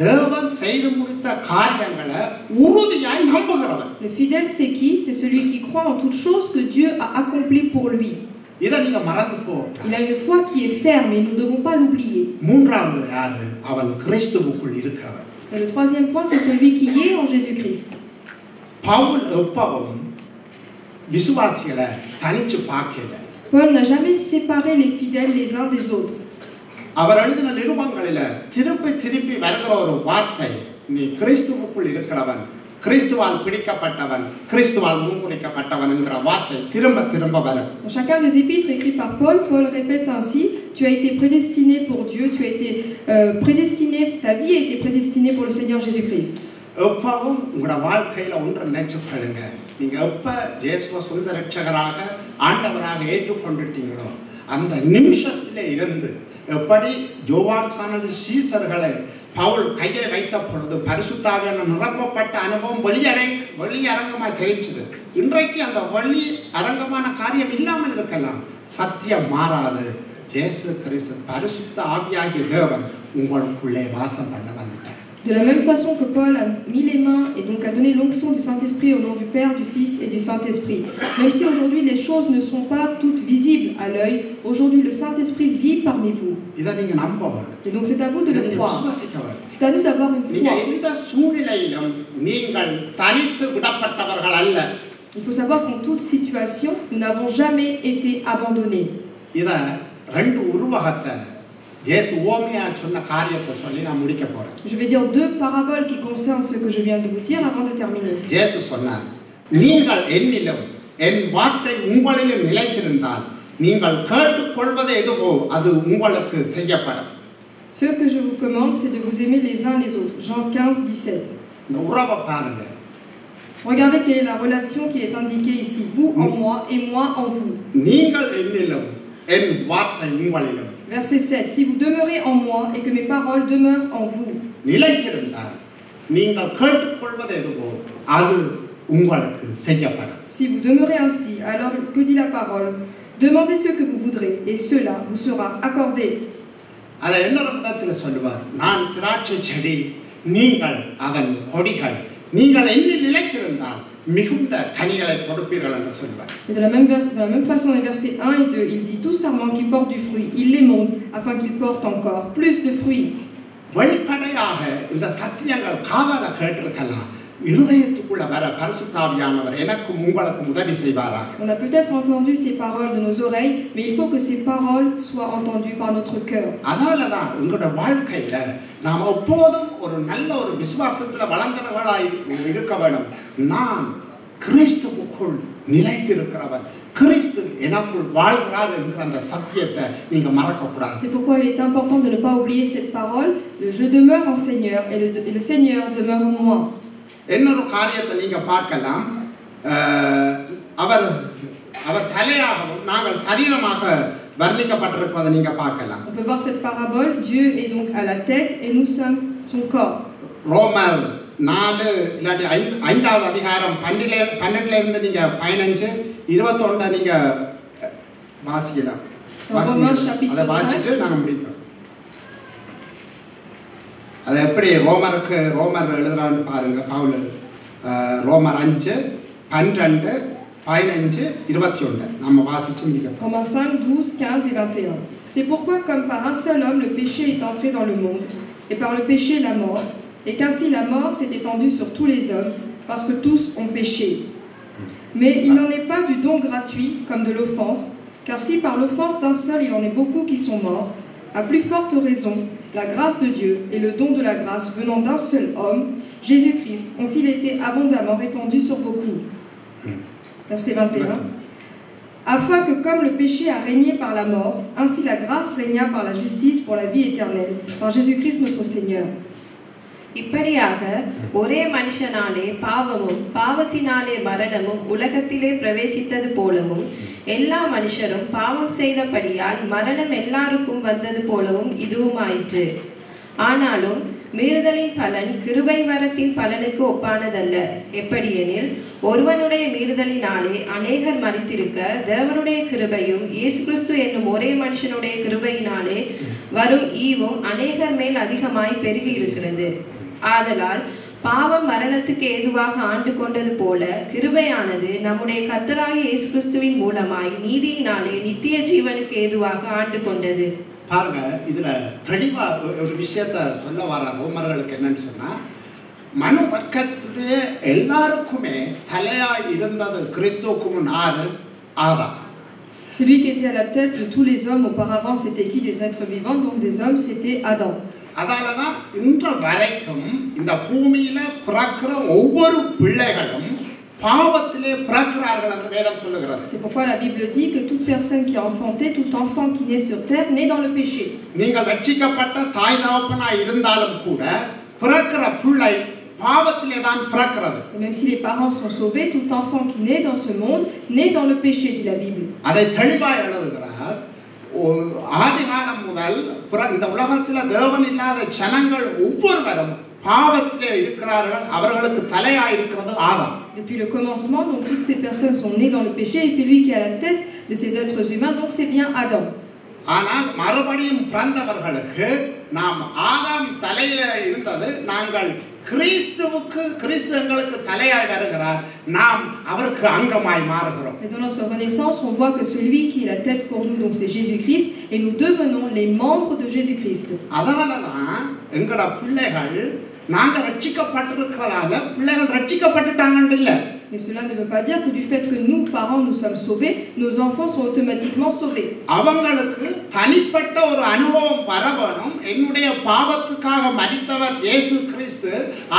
தேவன் செய்து முடித்த காரியங்களை உறுதியாய் நம்புகிறவன். Le fidèle c'est qui? C'est celui qui croit en toute chose que Dieu a accompli pour lui. இத நீங்க மறந்து போ. Il a une foi qui est ferme et nous ne devons pas l'oublier. மூன்றாவது யாரு? அவன் கிறிஸ்துவுக்குள் இருக்கிறவன். Et le troisième point, c'est celui qui est en Jésus-Christ. Pavul எப்பவும் விசுவாசிகளை தனிச்சு பார்க்கல. Paul n'a jamais séparé les fidèles les uns des autres. அவர் எழுதின நிருபங்களில திருப்பி வருகிற ஒரு வார்த்தை, நீ கிறிஸ்துவுக்குள் இருக்கிறவன், கிறிஸ்துவால் பிடிக்கப்பட்டவன், கிறிஸ்துவால் முன்குறிக்கப்பட்டவன் என்கிற வார்த்தை திரும்ப வரும். Dans chacun des épîtres écrits par Paul, Paul répète ainsi: tu as été prédestiné pour Dieu, tu as été prédestiné, ta vie a été prédestinée pour le Seigneur Jésus-Christ. எப்பவும் உங்களோட வாழ்க்கையில ஒன்று நினைச்சுக்கொள்ளுங்க, நீங்க எப்ப இயேசுவை சொந்த இரட்சகராக ஆண்டவராக ஏற்றுக்கொண்டுட்டீங்களோ அந்த நிமிஷத்திலே இருந்து எப்படி யோவான் சானது சீசர்களை பவுல் கையை வைத்த பொழுது பரிசுத்த ஆவியால் நிரப்பப்பட்ட அனுபவம் வெளியரங்கமாக தெரிஞ்சது. இன்றைக்கு அந்த வெளி அரங்கமான காரியம் இல்லாமல் இருக்கலாம், சத்தியம் மாறாது. இயேசு கிறிஸ்து பரிசுத்த ஆவியாகிய தேவன் உங்களுக்குள்ளே வாசம் பண்ண வந்துட்டார். De la même façon que Paul a mis les mains et donc a donné l'onction du Saint-Esprit au nom du Père, du Fils et du Saint-Esprit. Même si aujourd'hui les choses ne sont pas toutes visibles à l'œil, aujourd'hui le Saint-Esprit vit parmi vous. Et donc c'est à vous de le croire. C'est à nous d'avoir une foi. Il faut savoir qu'en toute situation, nous n'avons jamais été abandonnés. Je vais dire deux paraboles qui concernent ce que je viens de vous dire avant de terminer. Ce que je vous commande, c'est de vous aimer les uns les autres. Jean 15, 17. Regardez quelle est la relation qui est indiquée ici. Vous en moi et moi en vous. Verset 7. Si vous demeurez en moi et que mes paroles demeurent en vous. Si vous demeurez ainsi, alors que dit la parole? Demandez ce que vous voudrez et cela vous sera accordé. மிகுந்த கனிகளை கொடுப்பீர்கள் என்று சொல்வார். Et de la même façon, les versets 1 et 2, il dit tout serment qui porte du fruit, il les monte afin qu'il porte encore plus de fruits. வெளிப்படையாக இந்த சத்தியங்கள் காதால கேட்டிருக்கலாம். இருதயத்துக்குள்ள வர பரிசுத்த ஆவியானவர் எனக்கும் உங்களுக்கும் உதவி செய்வாராக. On a peut-être entendu ces paroles de nos oreilles, mais il faut que ces paroles soient entendues par notre cœur. அதனாலதான் உங்களோட வாழ்க்கையில நாம் எப்போதும் ஒரு நல்ல ஒரு விசுவாசத்துல வளர்ந்தவர்களாய் இருக்க வேண்டும். நான் கிறிஸ்துவுக்குள் நிலைத்திருக்கிறவன், கிறிஸ்து எனக்குள் வாழ்கிறார் என்கிற அந்த சத்தியத்தை நீங்க மறக்க கூடாது. C'est pourquoi il est important de ne pas oublier cette parole, je demeure en Seigneur et le Seigneur demeure en moi. இன்னொரு காரியத்தை நீங்க பார்க்கலாம். அவர் தலையாகவும் நாங்கள் சரீரமாக வர்ணிக்கப்பட்டிருப்பதை நீங்க பார்க்கலாம். On peut voir cette parabole, Dieu est donc à la tête et nous sommes son corps. ரோமர் 4 இல்லாட்டி 5வது அதிகாரம் 12ல இருந்து நீங்க 15 21 நீங்க வாசிக்கலாம். அதை வாசிட்டு நாங்க முடிப்போம். அது எப்படி ரோமர் எழுதுறான்னு பாருங்க. பவுல் ரோமர் 5 12 15 21 நம்ம வாசிச்சு முடிப்போம். Romains 5 12 15 et 21. C'est pourquoi comme par un seul homme le péché est entré dans le monde et par le péché la mort, et qu'ainsi la mort s'est étendue sur tous les hommes parce que tous ont péché. Mais il n'en est pas du don gratuit comme de l'offense, car si par l'offense d'un seul il en est beaucoup qui sont morts, à plus forte raison, la grâce de Dieu et le don de la grâce venant d'un seul homme, Jésus-Christ, ont-ils été abondamment répandus sur beaucoup. Verset 21. Afin que comme le péché a régné par la mort, ainsi la grâce régna par la justice pour la vie éternelle, par Jésus-Christ notre Seigneur. இப்படியாக ஒரே மனுஷனாலே பாவமும் பாவத்தினாலே மரணமும் உலகத்திலே பிரவேசித்தது போலவும் எல்லா மனுஷரும் பாவம் செய்தபடியால் மரணம் எல்லாருக்கும் வந்தது போலவும் இதுவும் ஆயிற்று. ஆனாலும் மீறுதலின் பலன் கிருபை வரத்தின் பலனுக்கு ஒப்பானதல்ல. எப்படியெனில் ஒருவனுடைய மீறுதலினாலே அநேகர் மரித்திருக்க தேவனுடைய கிருபையும் இயேசு கிறிஸ்து என்னும் ஒரே மனுஷனுடைய கிருபையினாலே வரும் ஈவும் அநேகர் மேல் அதிகமாய் பெருகி இருக்கிறது. ஆதலால் பாவம் மரணத்துக்கு ஏதுவாக ஆண்டு கொண்டது போல கிருபையானது நம்முடைய கர்த்தராகிய இயேசு கிறிஸ்துவின் மூலமாய் நீதியினாலே நித்திய ஜீவனுக்கு ஏதுவாக ஆண்டு கொண்டது. பாருங்க, இதுல தெளிவா ஒரு விஷயத்தை சொல்ல வர ரோமர்களுக்கு என்னன்னு சொன்னா, மனு வர்க்கத்திலே எல்லாருக்குமே தலையாய் இருந்தது கிறிஸ்துவுக்கு முன் ஆதாம். Celui qui était à la tête de tous les hommes auparavant, c'était qui? Des êtres vivants, donc des hommes, c'était Adam. அதனாலதான் இன்று வரைக்கும் இந்த பூமியில பிறக்கிற ஒவ்வொரு பிள்ளைகளும் பாவத்திலே பிறக்கிறார்கள் என்று வேதம் சொல்லுகிறது. C'est pourquoi la Bible dit que toute personne qui est enfantée, tout enfant qui naît sur terre, naît dans le péché. நீங்கள் ரட்சிக்கப்பட்ட தாய் தகப்பனாய் இருந்தாலும் கூட பிறக்கிற பிள்ளை பாவத்திலே தான் பிறக்கிறது. Même si les parents sont sauvés, tout enfant qui naît dans ce monde naît dans le péché, dit la Bible. அதை தெளிவாய் எழுதுகிறார். ஆதிகாலம் முதல் இந்த உலகத்தில் தேவன் இல்லாத ஜனங்கள் ஒவ்வொருவரும் பாவத்திலே இருக்கிறார்கள். அவர்களுக்கு தலையாய் இருக்கிறது ஆதாம். Depuis le commencement, donc toutes ces personnes sont nées dans le péché et celui qui est à la tête de ces êtres humains, donc c'est bien Adam. ஆனால் மறுபடியும் பிறந்தவர்களுக்கு நாம் ஆதாம் தலையில இருந்தது, நாங்கள் கிறிஸ்து எங்களுக்கு தலையாய் வருகிறார், நாம் அவருக்கு அங்கமாய் மாறுகிறோம். Et dans notre renaissance, on voit que celui qui est la tête pour nous, donc c'est Jésus-Christ, et nous devenons les membres de Jésus-Christ. அதனாலதான் எங்கட பிள்ளைகள் நாங்க ரட்சிக்கப்பட்டிருக்கிறதால பிள்ளைகள் ரட்சிக்கப்பட்டுட்டாங்கன்னு இல்லை. Mais cela ne veut pas dire que du fait que nous, parents, nous sommes sauvés, nos enfants sont automatiquement sauvés. அவங்களுக்கு தனிப்பட்ட ஒரு அனுபவம் வர வேணும். என்னுடைய பாவத்துக்காக மரித்தவர் இயேசு கிறிஸ்து,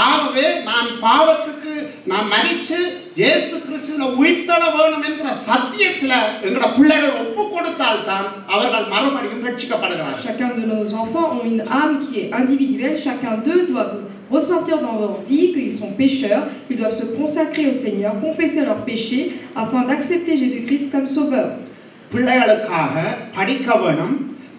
ஆகவே நான் பாவத்துக்கு நான் மரிச்சு இயேசு கிறிஸ்துவில உயிர்த்தெழ வேணும் என்கிற சத்தியத்துல எங்கட பிள்ளைகள் ஒப்பு கொடுத்தால் தான் அவர்கள் மறுபடியும் ரட்சிக்கப்படுகிறார்கள். Chacun de nos enfants ont une âme qui est individuelle. Chacun d'eux doit ressentir dans leur vie qu'ils sont pécheurs, qu'ils doivent se consacrer au Seigneur, confesser leurs péchés afin d'accepter Jésus-Christ comme sauveur. பிள்ளைகளுக்காக படிக்க வேணும்,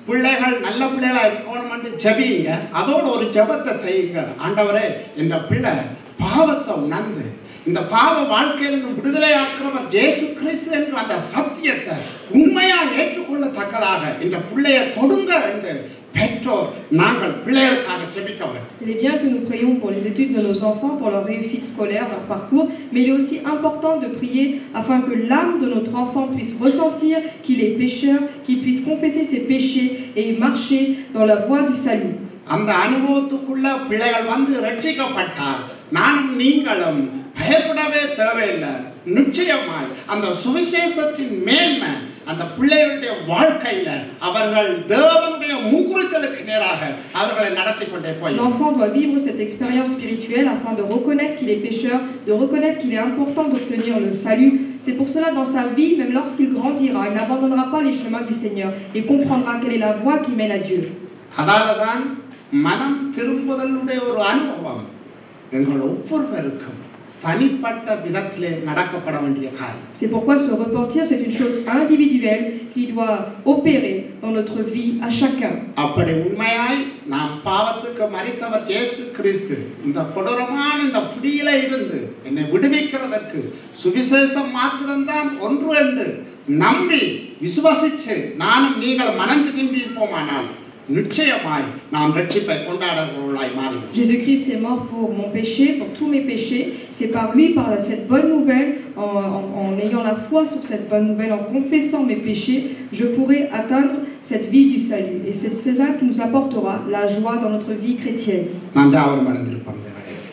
பிள்ளைகள் நல்ல பிள்ளைகளா இருக்கணும் என்று ஜெபிங்க. அதோட ஒரு ஜெபத்தை செய்யுங்க. ஆண்டவரே, இந்த பிள்ளை பாவத்தை உணர்ந்து இந்த பாவ வாழ்க்கையிலிருந்து விடுதலையாக்குறவர் இயேசு கிறிஸ்து என்கிற அந்த சத்தியத்தை உண்மையா ஏற்றுக்கொள்ளத்தக்கதாக இந்த பிள்ளையை தொடுங்க என்று பெற்றோர் நாங்கள் பிள்ளைகளுக்காக ஜெபிக்க வேண்டும். Il est bien que nous prions pour les études de nos enfants, pour leur réussite scolaire, leur parcours, mais il est aussi important de prier afin que l'âme de notre enfant puisse ressentir qu'il est pécheur, qu'il puisse confesser ses péchés et marcher dans la voie du salut. அந்த அனுபவத்துக்குள்ள பிள்ளைகள் வந்து ரட்சிக்கப்பட்டால் நானும் நீங்களும் பயப்படவே தேவையில்லை. நிச்சயமாய் அந்த சுவிசேஷத்தின் மேன்மை அந்த பிள்ளைகளுடைய வாழ்க்கையில அவர்கள் தேவனுடைய முன்குறித்தலுக்கு நேராக அவர்களை நடத்தி கொண்டே போய் L'enfant doit vivre cette expérience spirituelle afin de reconnaître qu'il est pécheur, de reconnaître qu'il est important d'obtenir le salut. C'est pour cela dans sa vie, même lorsqu'il grandira, il n'abandonnera pas les chemins du Seigneur et comprendra quelle est la voie qui mène à Dieu. அதாலதான் மனம் திரும்புதலுடைய ஒரு அனுபவம் எங்கள் ஒவ்வொருவருக்கும் தனிப்பட்ட விதத்திலே நடக்கப்பட வேண்டிய காரியம். C'est pourquoi se repentir, c'est une chose individuelle qui doit opérer dans notre vie à chacun. அப்படி உண்மையாய் நாம் பாவத்துக்கு மரித்தவர் இயேசு கிறிஸ்து இந்த கொடூரமான இந்த பிடியில இருந்து என்னை விடுவிக்கிறதற்கு சுவிசேஷம் மாத்திரம்தான் ஒன்று என்று நம்பி விசுவாசிச்சு நானும் நீங்கள் மனம் திரும்பி இருப்போமானால் நிச்சயமாய் நாம் ரட்சிப்பை கொண்டாடுகிறவர்களாய் மாறுவோம். Jésus-Christ est mort pour mon péché, pour tous mes péchés. C'est par lui, par cette bonne nouvelle, en ayant la foi sur cette bonne nouvelle, en confessant mes péchés, je pourrai atteindre cette vie du salut. Et c'est cela qui nous apportera la joie dans notre vie chrétienne.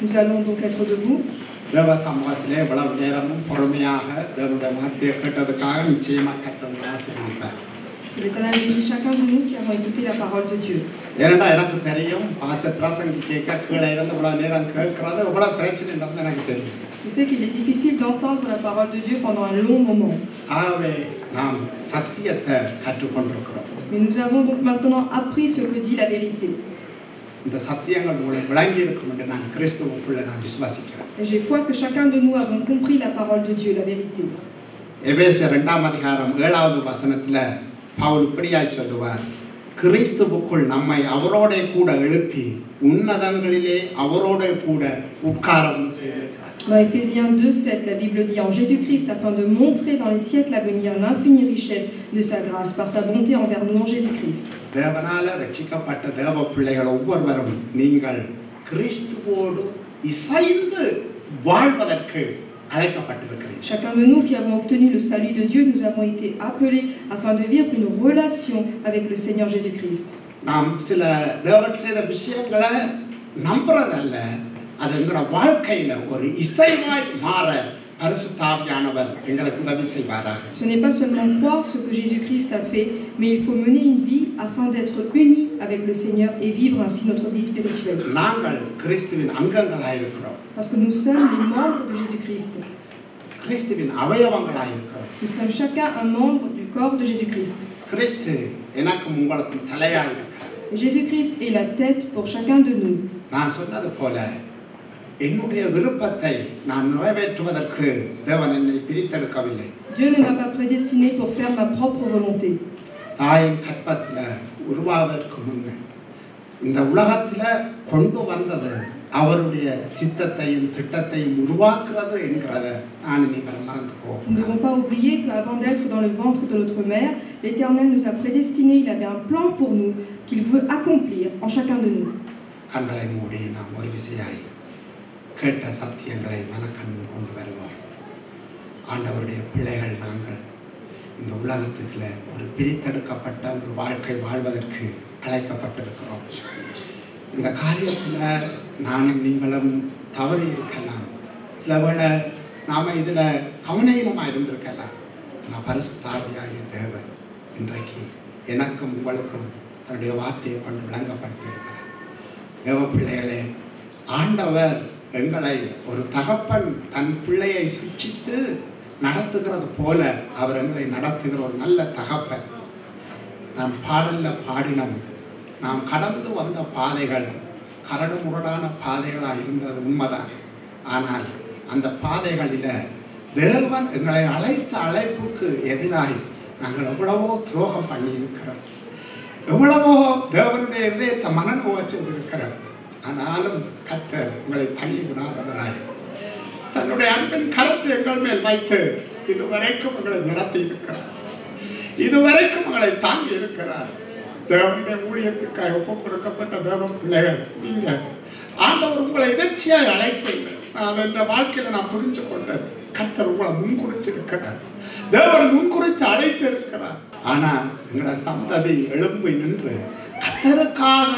Nous allons donc être debout. தேவ சமூகத்திலே இவ்வளவு நேரமும் பொறுமையாக தேவனுடைய வார்த்தையை கேட்டதுக்காக நிச்சயமாக கர்த்தர் ஆசீர்வதிப்பார். L'Éternel bénit chacun de nous qui avons écouté la parole de Dieu. ஏனென்றா எனக்கு தெரியும் பாசப்பிரசங்கி கேட்க கீழே இருந்து இவ்வளவு நேரம் கேட்கறது இவ்வளவு பிரச்சனை இல்லைன்னு எனக்கு தெரியும். Je sais qu'il est difficile d'entendre la parole de Dieu pendant un long moment. ஆகவே நாம் சத்தியத்தை கற்றுக்கொண்டிருக்கிறோம். Mais nous avons donc maintenant appris ce que dit la vérité. இந்த சத்தியங்கள் உங்களுக்கு விளங்கி இருக்கும் என்று நான் கிறிஸ்துவுக்குள்ள நான் விசுவாசிக்கிறேன். J'ai foi que chacun de nous avons compris la parole de Dieu, la vérité. எபேசியர் 2ஆம் அதிகாரம் 7வது வசனத்துல பவுல் இப்படியாய் சொல்லுவார், கிறிஸ்துவுக்குள் நம்மை அவரோட கூட எழுப்பி உன்னதங்களிலே அவரோட கூட உட்காரவும் செய்திருக்கிறார். Dans Éphésiens 2:7, la Bible dit en Jésus-Christ afin de montrer dans les siècles à venir l'infinie richesse de sa grâce par sa bonté envers nous en Jésus-Christ. தேவனால ரட்சிக்கப்பட்ட தேவ பிள்ளைகள் ஒவ்வொருவரும் நீங்கள் கிறிஸ்துவோடு இசைந்து வாழ்வதற்கு அழைக்கப்பட்டிருக்கிறீர்கள். Chacun de nous qui avons obtenu le salut de Dieu, nous avons été appelés afin de vivre une relation avec le Seigneur Jésus-Christ. நாம் சில தேவன் செய்த விஷயங்களை நம்புறதல்ல, அது எங்களோட வாழ்க்கையில ஒரு இசைவாய் மாற பரிசுத்த ஆவியானவர் எங்களுக்கு உதவி செய்வாராக. Ce n'est pas seulement croire ce que Jésus-Christ a fait, mais il faut mener une vie afin d'être unis avec le Seigneur et vivre ainsi notre vie spirituelle. நாங்கள் கிறிஸ்துவின் அங்கங்களாய் இருக்கிறோம். Parce que nous sommes les membres de Jésus-Christ. கிறிஸ்துவின் அவயவங்களாய் இருக்கிறோம். Nous sommes chacun un membre du corps de Jésus-Christ. கிறிஸ்து எனக்கும் உங்களுக்கும் தலையாய் இருக்கிறார். Jésus-Christ est la tête pour chacun de nous. நான் சொன்னது போல என்னுடைய விருப்பத்தை நான் நிறைவேற்றுவதற்கு தேவன் என்னை பிரித்தெடுக்கவில்லை. Dieu ne m'a pas prédestiné pour faire ma propre volonté. தாயின் கற்பத்தில் உருவாவதற்கு முன்னே இந்த உலகத்தில் கொண்டு வந்தது அவருடைய சித்தத்தையும் திட்டத்தையும் உருவாக்குறது என்கிறத நான் நீங்கள் மறந்து போவோம். Nous ne devons pas oublier qu'avant d'être dans le ventre de notre mère, l'Éternel nous a prédestinés, il avait un plan pour nous qu'il veut accomplir en chacun de nous. கண்களை மூடி நாம் ஒரு விசையாய் கேட்ட சத்தியங்களை மனக்கண் கொண்டு வருவோம். ஆண்டவருடைய பிள்ளைகள் நாங்கள் இந்த உலகத்துக்குள்ள ஒரு பிரித்தெடுக்கப்பட்ட ஒரு வாழ்க்கை வாழ்வதற்கு அழைக்கப்பட்டிருக்கிறோம். இந்த காரியத்தில் நானும் நீங்களும் தவறி இருக்கலாம், சில வேளை நாம் இதில் கவனீனமாக இருந்திருக்கலாம். நான் பரிசுத்த ஆவியாகிய தேவன் இன்றைக்கு எனக்கும் உங்களுக்கும் தன்னுடைய வார்த்தையை கொண்டு விளங்கப்படுத்தியிருக்கிறார். தேவ பிள்ளைகளே, ஆண்டவர் எங்களை ஒரு தகப்பன் தன் பிள்ளையை சிக்ஷித்து நடத்துகிறது போல அவர் எங்களை நடத்துகிற ஒரு நல்ல தகப்பன். நாம் பாடல்ல பாடினோம், நாம் கடந்து வந்த பாதைகள் கரடு முரடான பாதைகளாக இருந்தது உண்மைதான். ஆனால் அந்த பாதைகளில் தேவன் எங்களை அழைத்த அழைப்புக்கு எதிராக நாங்கள் எவ்வளவோ துரோகம் பண்ணி இருக்கிறோம், எவ்வளவோ தேவனுடைய இதயத்தை மனநோக செய்திருக்கிறோம். ஆனாலும் கர்த்தர் உங்களை தள்ளி விடாதவராய் தன்னுடைய அன்பின் கரத்தை எங்கள் மேல் வைத்து இதுவரைக்கும் உங்களை நடத்தி இருக்கிறார், இதுவரைக்கும் உங்களை தாங்கி இருக்கிறார். தேவனுடைய ஊழியத்துக்காக ஒப்புக் கொடுக்கப்பட்ட தேவ பிள்ளைகள் நீங்க. ஆண்டவர் உங்களை எதிர்ச்சியாக அழைக்கல. நான் இந்த வாழ்க்கையில நான் புரிஞ்சு கொண்டேன். கர்த்தர் உங்களை முன்குறிச்சிருக்கிறார். தேவன் முன்குறித்து அழைத்து இருக்கிறார். ஆனா எங்களோட சந்ததி எழும்பி நின்று கர்த்தருக்காக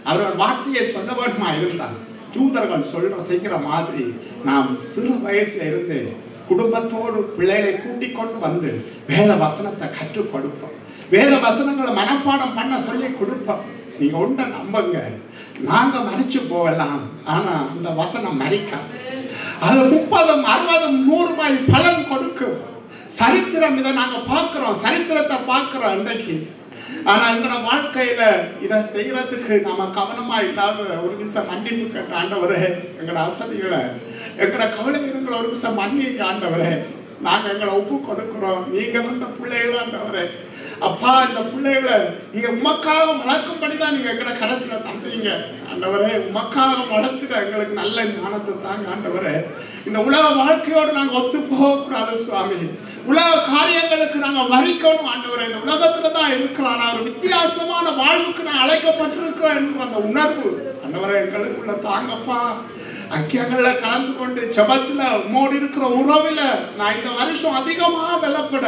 அவர்கள் வார்த்தையை சொல்ல வேண்டுமா இருந்தால் ஜூதர்கள் செய்கிற மாதிரி நாம் சிறு வயசுல இருந்து குடும்பத்தோடு பிள்ளைகளை கூட்டிக் கொண்டு வந்து வேத வசனத்தை கற்றுக் கொடுப்போம். வேத வசனங்களை மனப்பாடம் பண்ண சொல்லி கொடுப்போம். நீங்க ஒன்றை நம்புங்க, நாங்க மறிச்சு போகலாம், ஆனா அந்த வசனம் மறிக்காது. அது 30, 60, 100 பலன் கொடுக்கும். சரித்திரம் இதை நாங்க பார்க்கிறோம், சரித்திரத்தை பார்க்கிறோம் இன்றைக்கு. ஆனா எங்களோட வாழ்க்கையில இதை செய்யறதுக்கு நாம கவனமா இல்லாத ஒரு நிமிஷம் மன்னிப்பு கேட்ட ஆண்டவரே, எங்களோட அசதிகளை எங்களோட கவலைகளை ஒரு நிமிஷம் மன்னிக்க ஆண்டவரே. நாங்க எங்களை ஒப்பு கொடுக்கிறோம். நீங்க வந்த பிள்ளைகள் ஆண்டவரே. அப்பா, இந்த பிள்ளைகளை நீங்க உமக்காக வளர்க்கும்படிதான் நீங்க எங்களை கரத்துல தந்தீங்க ஆண்டவரே. உமக்காக வளர்த்துட எங்களுக்கு நல்ல ஞானத்தை தாங்க ஆண்டவரே. இந்த உலக வாழ்க்கையோடு நாங்க ஒத்து போக கூடாது சுவாமி. உலக காரியங்களுக்கு நாங்க வரிக்கணும் ஆண்டவரே. இந்த உலகத்துல தான் இருக்கிறோம், நான் ஒரு வித்தியாசமான வாழ்வுக்கு நான் அழைக்கப்பட்டிருக்கிறேன் என்ற அந்த உணர்வு ஆண்டவரே எங்களுக்குள்ள தாங்கப்பா. ஐக்கியங்கள்ல கலந்து கொண்டு ஜபத்துல உம்மோடு இருக்கிற உறவுல நான் இந்த வருஷம் அதிகமாக வெல்லப்பட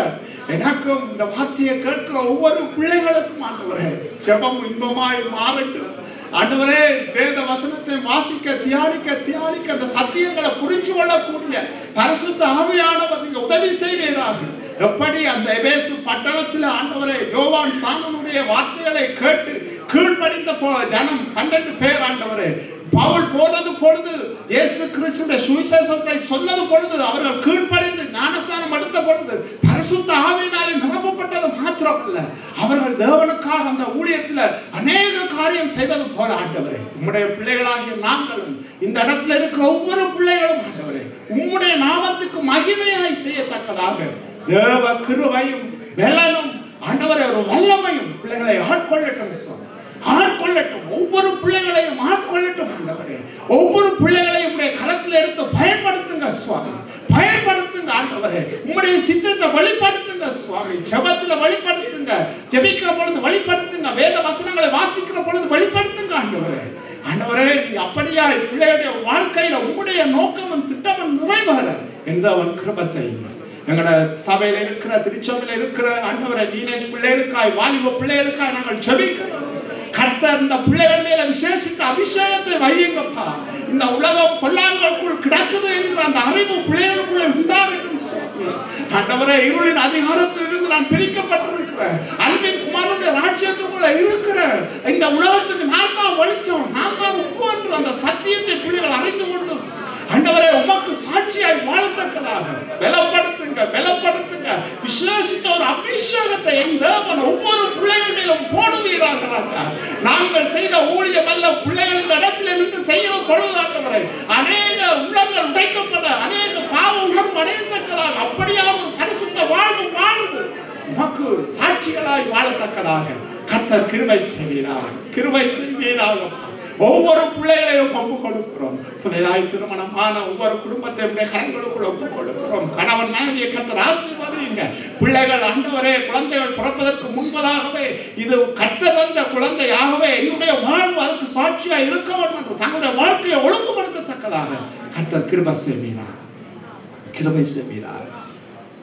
எனக்கும் இந்த வார்த்தையை கேட்கிற ஒவ்வொரு பிள்ளைகளுக்கும் ஆண்டவரே ஜபம் இன்பமாய் மாறட்டும் ஆண்டவரே. வேத வசனத்தை வாசிக்க தியானிக்க அந்த சத்தியங்களை புரிஞ்சு கொள்ளக்கூடிய பரிசுத்த ஆவியானவர் நீங்க உதவி செய்வீராக. எப்படி அந்த எபேசு பட்டணத்தில் ஆண்டவரே யோவான் சாமனுடைய வார்த்தைகளை கேட்டு கீழ்ப்படிந்த ஜனம் 12 பேர் ஆண்டவரே, பவுல் போனது பொழுது இயேசு கிறிஸ்துவின் சுவிசேஷத்தை சொன்னது பொழுது அவர்கள் கீழ்ப்படிந்து ஞானஸ்நானம் எடுத்த பொழுது பரிசுத்த ஆவியினாலே நிரப்பப்பட்டது மாத்திரமல்ல, அவர்கள் தேவனுக்காக அந்த ஊழியத்தில் அநேக காரியம் செய்தது போல ஆண்டவரே. உம்முடைய பிள்ளைகளாகிய நாங்களும் இந்த இடத்துல இருக்கிற ஒவ்வொரு பிள்ளைகளும் ஆண்டவரே உம்முடைய நாமத்துக்கு மகிமையாய் செய்யத்தக்கதாக தேவ கிருபையும் பலனும் ஆண்டவரே ஒரு வல்லமையும் பிள்ளைகளை ஆட்கொள்ளட்டும், ஆட்கொள்ளட்டும். ஒவ்வொரு பிள்ளைகளையும் ஆட்கொள்ளட்டும் ஆண்டவரே. ஒவ்வொரு பிள்ளைகளையும் உடைய கரத்தில் எடுத்து பயன்படுத்துங்க சுவாமி, பயன்படுத்துங்க ஆண்டவரே. உம்முடைய சித்தத்தை வெளிப்படுத்துங்க சுவாமி. ஜெபத்துல வெளிப்படுத்துங்க, ஜெபிக்கிற பொழுது வெளிப்படுத்துங்க, வேத வசனங்களை வாசிக்கிற பொழுது வெளிப்படுத்துங்க ஆண்டவரே. ஆண்டவரே நீங்க அப்படியா பிள்ளைகளுடைய வாழ்க்கையில உங்களுடைய நோக்கமும் திட்டமும் நிறைவேற என்றவன் கிருபை செய்யுங்க. எங்களோட சபையில இருக்கிற திருச்சபையில இருக்கிற ஆண்டவரை டீனேஜ் பிள்ளைகளுக்காய் வாலிப பிள்ளைகளுக்காய் நாங்கள் ஜெபிக்கிறோம். கர்த்தர் இந்த பிள்ளைகள் மேல விசேஷித்த அபிஷேகத்தை வையுங்கப்பா. இந்த உலகம் பொல்லாங்களுக்குள் கிடக்குது என்ற அந்த அறிவு பிள்ளைகளுக்குள்ள உண்டாகட்டும். ஆண்டவரே இருளின் அதிகாரத்தில் இருந்து நான் பிரிக்கப்பட்டிருக்கிறேன், அன்பின் குமாரனுடைய ராஜ்யத்துக்குள்ள இருக்கிற இந்த உலகத்துக்கு நான் தான் வெளிச்சம், நான் தான் உப்பு என்று அந்த சத்தியத்தை பிள்ளைகள் அறிந்து கொண்டு ஆண்டவரே உமக்கு சாட்சியாய் வாழத்தக்கதாக பலப்படுத்துங்க. விசேஷித்த ஒரு அபிஷேகத்தை என் தேவன் ஒவ்வொரு பிள்ளைகள் மேலும் போடுவீராக. நாங்கள் செய்த ஊழியம் அல்ல, பிள்ளைகள் இந்த இடத்துல நின்று செய்கிற பொழுது ஆண்டவரே அநேக உள்ளங்கள் உடைக்கப்பட அநேக பாவ உணர்வு அடையத்தக்கதாக அப்படியான ஒரு பரிசுத்த வாழ்வு வாழ்ந்து உமக்கு சாட்சிகளாய் வாழத்தக்கதாக கர்த்தர் கிருபை செய்வீராக. ஒவ்வொரு பிள்ளைகளையும் ஒப்பு கொடுக்கிறோம். புதிதாய் திருமணமான ஒவ்வொரு குடும்பத்தை கரங்களுக்குள்ள ஒப்பு கொடுக்கிறோம். கணவன் மனைவியை கர்த்தர் ஆசீர்வதிங்க. பிள்ளைகள் ஆண்டவரே குழந்தைகள் பிறப்பதற்கு முன்பதாகவே இது கர்த்தர் வந்த குழந்தையாகவே என்னுடைய வாழ்வு அதுக்கு சாட்சியா இருக்க வேண்டும் என்று தன்னுடைய வாழ்க்கையை ஒழுங்குபடுத்தத்தக்கதாக கர்த்தர் கிருபை செய்வீராக.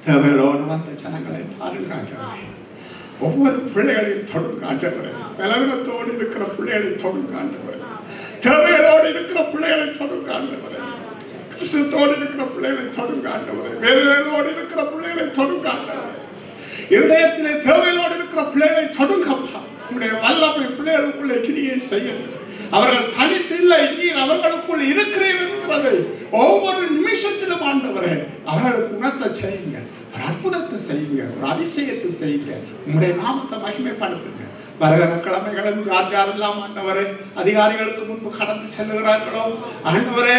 தேவையோடு வந்த ஜனங்களை பாதுகாக்கிறேன். ஒவ்வொரு பிள்ளைகளையும் தொடுங்க ஆண்டவரே. பலவீனத்தோடு இருக்கிற பிள்ளைகளையும் தொடுங்க ஆண்டவரே. தேவையோடு இருக்கிற பிள்ளைகளை தொடுங்க ஆண்டவரே. கஷ்டத்தோடு இருக்கிற பிள்ளைகளை தொடுங்க ஆண்டவரே. வேதனையோடு இருக்கிற பிள்ளைகளை தொடுங்க ஆண்டவரே. இருதயத்திலே தேவையோடு இருக்கிற பிள்ளைகளை தொடுங்கப்பா. உங்களுடைய வல்லமை பிள்ளைகளுக்குள்ளே கிரியை செய்யும். அவர்கள் தனித்து இல்லை, நீர் அவர்களுக்குள் இருக்கிறீர்கள் என்பதை ஒவ்வொரு நிமிஷத்திலும் ஆண்டவரே அவர்களுக்கு உணர்த்த செய்யுங்க. ஒரு அற்புதத்தை செய்யுங்க, ஒரு அதிசயத்தை செய்யுங்க. உங்களுடைய நாமத்தை மகிமைப்படுத்துங்க. வருகிற கிழமைகளும் யாரெல்லாம் ஆண்டவரே அதிகாரிகளுக்கு முன்பு கடந்து செல்லுகிறார்களோ ஆண்டவரே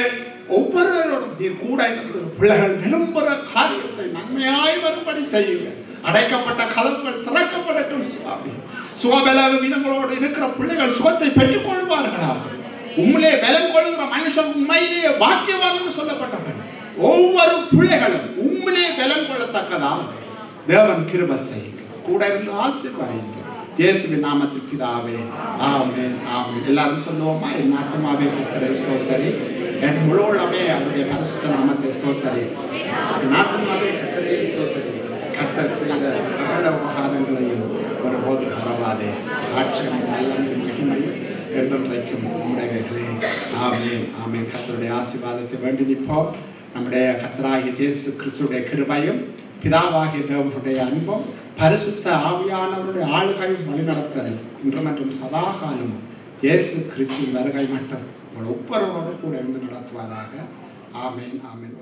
ஒவ்வொருவரோடும் நீர் கூட இருந்து பிள்ளைகள் விரும்புகிற காரியத்தை நன்மையாய் வரும்படி செய்யுங்க. அடைக்கப்பட்ட கதவுகள் திறக்கப்படட்டும் சுவாமி. சுகபலவீனங்களோடு இருக்கிற பிள்ளைகள் சுகத்தை பெற்றுக் கொள்வார்களாக. உண்மையிலே பலம் கொள்கிற மனுஷன் உண்மையிலேயே பாக்கியவான் என்று சொல்லப்பட்டவர். ஒவ்வொரு பிள்ளைகளும் உண்மையிலே பலம் கொள்ளத்தக்கதாக தேவன் கிருபை செய்யுங்க. கூட இருந்து ஆசீர்வதிங்க. இயேசுவின் நாமத்தில் பிதாவே ஆமென் ஆமென். எல்லாரும் சொல்லுவோமா? என் ஆத்துமாவே கர்த்தரை ஸ்தோத்தரி, என் முழு உள்ளமே அவருடைய பரிசுத்த நாமத்தை ஸ்தோத்தரி. என் ஆத்துமாவே கர்த்தரை ஸ்தோத்தரி, கர்த்தர் செய்த சகல உபகாரங்களையும் ஒருபோதும் மறவாதே. ஆட்சியும் வல்லமையும் மகிமையும் என்றென்றைக்கும் உடையவைகளே. ஆமென் ஆமென். கர்த்தருடைய ஆசீர்வாதத்தை வேண்டி நிற்போம். நம்முடைய கர்த்தராகிய இயேசு கிறிஸ்துடைய கிருபையும் பிதாவாகிய தேவனுடைய அன்பும் பரிசுத்த ஆவியானவருடைய ஆளுகையும் வழிநடத்தல் இன்று மற்றும் சதா காலமும் இயேசு கிறிஸ்துவின் வருகை மட்டும் உங்கள் ஒவ்வொருவரோடு கூட இருந்து நடத்துவதாக. ஆமென் ஆமென்.